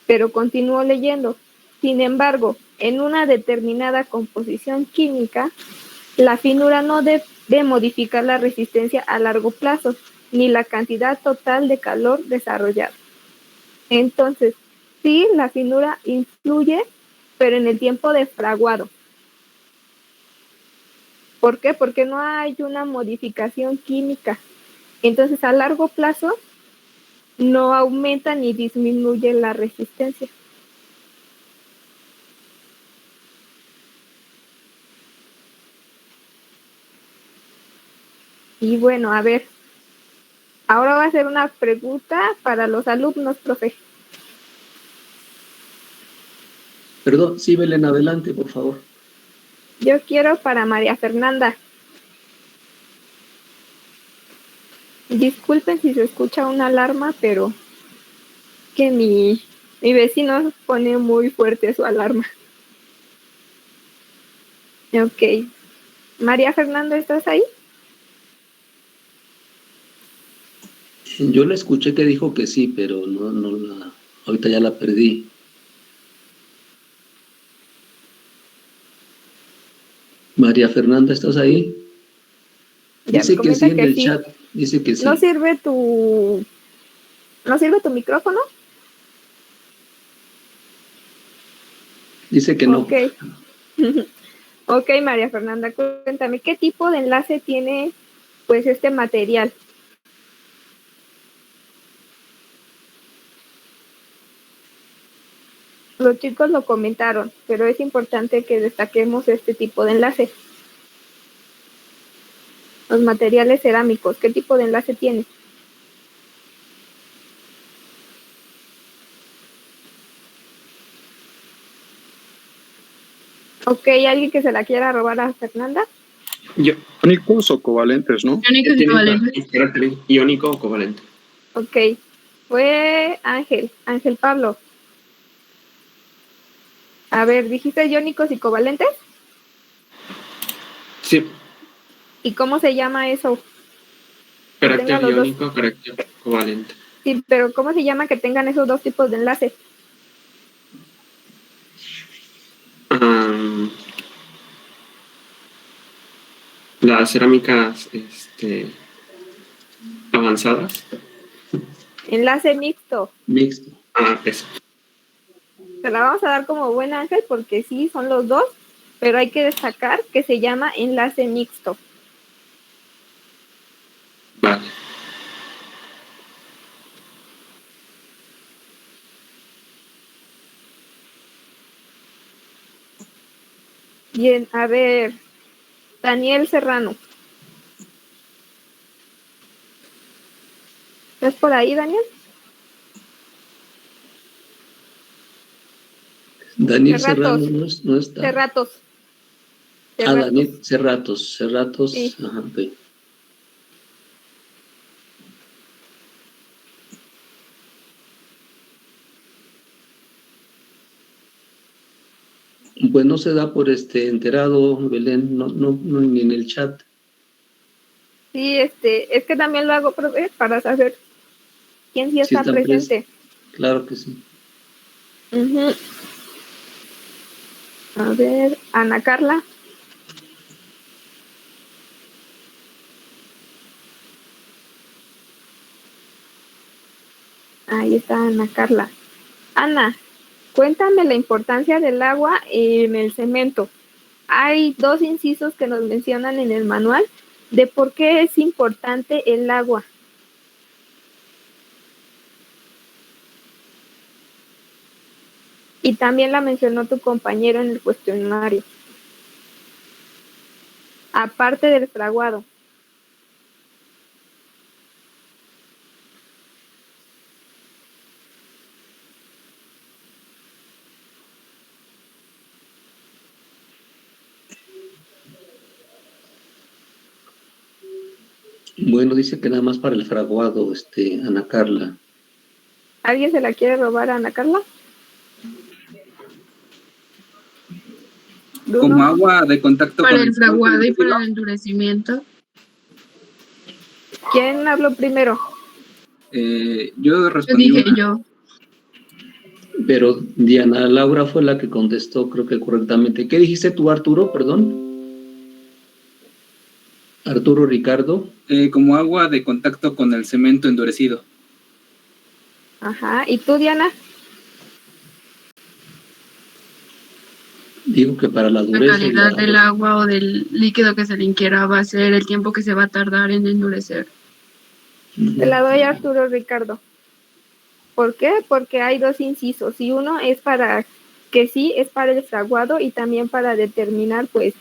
Pero continúo leyendo. Sin embargo, en una determinada composición química, la finura no debe modificar la resistencia a largo plazo, ni la cantidad total de calor desarrollado. Entonces, sí, la finura influye, pero en el tiempo de fraguado. ¿Por qué? Porque no hay una modificación química. Entonces, a largo plazo, no aumenta ni disminuye la resistencia. Y bueno, a ver, ahora va a ser una pregunta para los alumnos, profe. Perdón, sí, Belén, adelante, por favor. Yo quiero para María Fernanda. Disculpen si se escucha una alarma, pero que mi vecino pone muy fuerte su alarma. Ok. María Fernanda, ¿estás ahí? Yo le escuché que dijo que sí, pero ahorita ya la perdí. María Fernanda, ¿estás ahí? Dice que sí en el chat. Dice que sí. ¿No sirve tu micrófono? Dice que no. Ok. Ok, María Fernanda, cuéntame, ¿qué tipo de enlace tiene pues este material? Los chicos lo comentaron, pero es importante que destaquemos este tipo de enlace. Los materiales cerámicos, ¿qué tipo de enlace tiene? Ok, ¿alguien que se la quiera robar a Fernanda? Iónicos o covalentes, ¿no? Iónicos y covalentes. Iónico o covalente. Ok, fue Ángel Pablo. A ver, ¿dijiste iónicos y covalentes? Sí. ¿Y cómo se llama eso? Carácter iónico, carácter covalente. Sí, pero ¿cómo se llama que tengan esos dos tipos de enlaces? Las cerámicas avanzadas. Enlace mixto. Mixto. Eso. Se la vamos a dar como buen ángel porque sí, son los dos, pero hay que destacar que se llama enlace mixto. Vale. Bien, a ver, Daniel Serrano. ¿Estás por ahí, Daniel? Daniel Cerratos. Serrano no está. Cerratos. Daniel Cerratos. Sí. Ajá, ok. Pues no se da por enterado, Belén, no, ni en el chat. Sí, es que también lo hago para saber quién sí está presente. Claro que sí. Uh-huh. A ver, Ana Carla. Ahí está Ana Carla. Ana, cuéntame la importancia del agua en el cemento. Hay dos incisos que nos mencionan en el manual de por qué es importante el agua. Y también la mencionó tu compañero en el cuestionario. Aparte del fraguado. Bueno, dice que nada más para el fraguado, Ana Carla. ¿Alguien se la quiere robar a Ana Carla? Como agua de contacto para con el fraguado y para el endurecimiento. ¿Quién habló primero? Yo respondí. Yo dije yo. Pero Diana Laura fue la que contestó, creo que correctamente. ¿Qué dijiste tú, Arturo? Perdón. Arturo Ricardo. Como agua de contacto con el cemento endurecido. Ajá. ¿Y tú, Diana? Digo que para la dureza. La calidad del agua o del líquido que se le inquiera va a ser el tiempo que se va a tardar en endurecer. Te la doy a Arturo Ricardo. ¿Por qué? Porque hay dos incisos y uno es para que sí, es para el fraguado y también para determinar pues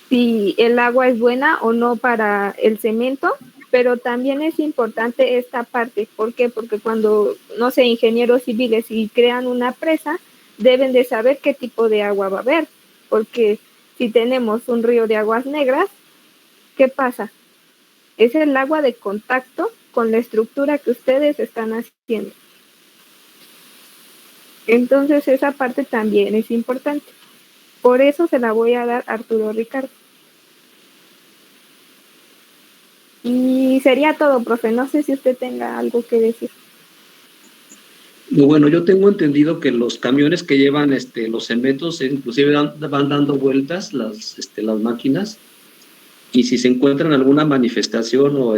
si el agua es buena o no para el cemento, pero también es importante esta parte. ¿Por qué? Porque cuando, no sé, ingenieros civiles y crean una presa, deben de saber qué tipo de agua va a haber, porque si tenemos un río de aguas negras, ¿qué pasa? Es el agua de contacto con la estructura que ustedes están haciendo. Entonces esa parte también es importante. Por eso se la voy a dar a Arturo Ricardo. Y sería todo, profe. No sé si usted tenga algo que decir. Bueno, yo tengo entendido que los camiones que llevan los cementos, inclusive van dando vueltas las máquinas, y si se encuentran alguna manifestación o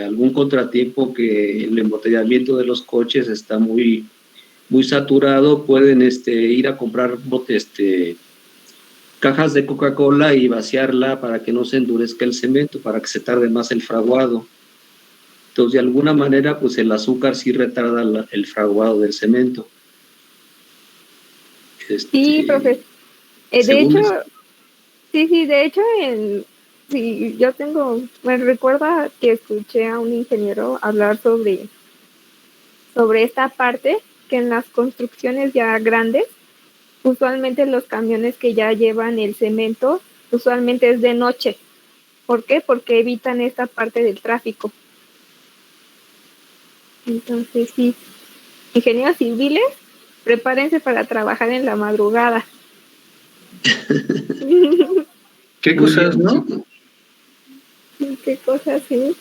algún contratiempo que el embotellamiento de los coches está muy saturado, pueden ir a comprar cajas de Coca-Cola y vaciarla para que no se endurezca el cemento, para que se tarde más el fraguado. Entonces, de alguna manera, pues el azúcar sí retarda el fraguado del cemento. Sí, profe. De hecho, sí, yo me recuerda que escuché a un ingeniero hablar sobre esta parte, que en las construcciones ya grandes, usualmente los camiones que ya llevan el cemento, usualmente es de noche. ¿Por qué? Porque evitan esta parte del tráfico. Entonces, sí, ingenieros civiles, prepárense para trabajar en la madrugada. ¿Qué cosas, no? ¿Qué cosas, sí?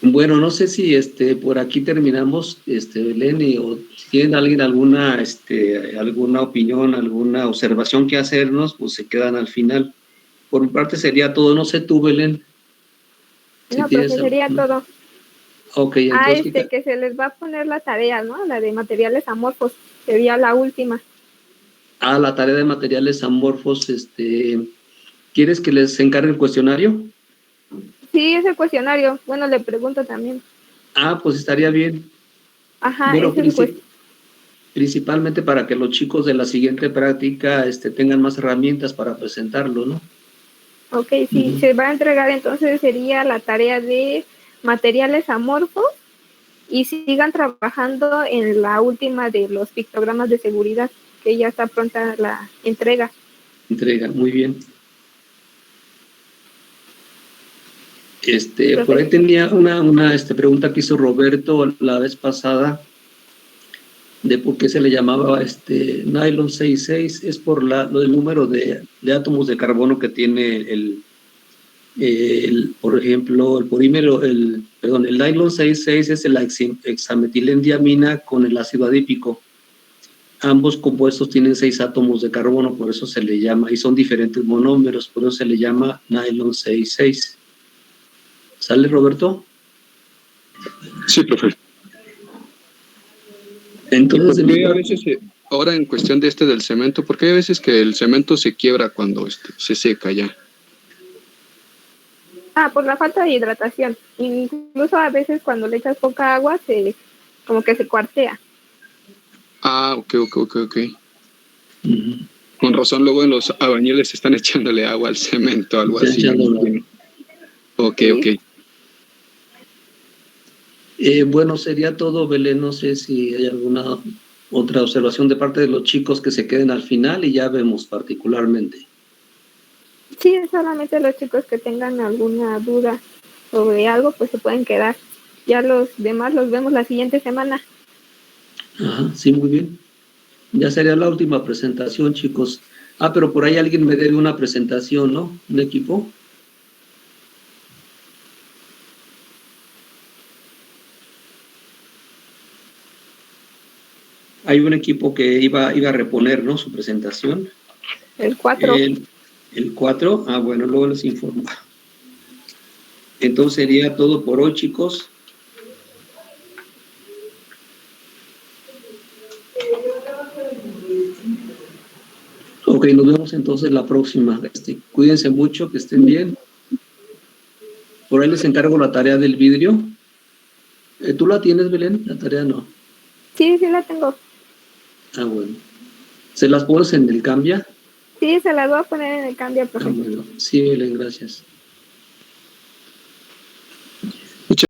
Bueno, no sé si por aquí terminamos, Belén, o si tienen alguien alguna opinión, alguna observación que hacernos, pues se quedan al final. Por mi parte sería todo. No sé tú, Belén. Si No, tienes profe, sería todo. Ok, Ah, entonces, que se les va a poner la tarea, ¿no? La de materiales amorfos, sería la última. la tarea de materiales amorfos, ¿quieres que les encargue el cuestionario? Sí, ese cuestionario. Bueno, le pregunto también. Pues estaría bien. Ajá, Bueno, ese es el principalmente para que los chicos de la siguiente práctica tengan más herramientas para presentarlo, ¿no? Ok, sí, se va a entregar, entonces sería la tarea de materiales amorfos y sigan trabajando en la última de los pictogramas de seguridad, que ya está pronta la entrega. Muy bien. Por ahí tenía una pregunta que hizo Roberto la vez pasada de por qué se le llamaba nylon 66. Es por lo del número de átomos de carbono que tiene por ejemplo, el polímero, el nylon 66 es la hexametilendiamina con el ácido adípico. Ambos compuestos tienen 6 átomos de carbono, por eso se le llama, y son diferentes monómeros, por eso se le llama nylon 66. ¿Sale, Roberto? Sí, profe. Entonces, a veces, ahora en cuestión de del cemento, ¿por qué hay veces que el cemento se quiebra cuando se seca ya? Por la falta de hidratación. Incluso a veces cuando le echas poca agua, como que se cuartea. Ok. Con razón, luego en los albañiles están echándole agua al cemento, algo así. Ok. Bueno, sería todo, Belén. No sé si hay alguna otra observación de parte de los chicos que se queden al final y ya vemos particularmente. Sí, solamente los chicos que tengan alguna duda sobre algo, pues se pueden quedar. Ya los demás los vemos la siguiente semana. Ajá, sí, muy bien. Ya sería la última presentación, chicos. Pero por ahí alguien me debe una presentación, ¿no? ¿Un equipo? Hay un equipo que iba a reponer, ¿no? Su presentación. El 4. El 4, bueno, luego les informo. Entonces sería todo por hoy, chicos. Ok, nos vemos entonces la próxima. Cuídense mucho, que estén bien. Por ahí les encargo la tarea del vidrio. ¿Tú la tienes, Belén? La tarea no. Sí, la tengo. Bueno. ¿Se las pones en el cambia? Sí, se las voy a poner en el cambio, profesor. Bueno. Sí, Belén, gracias.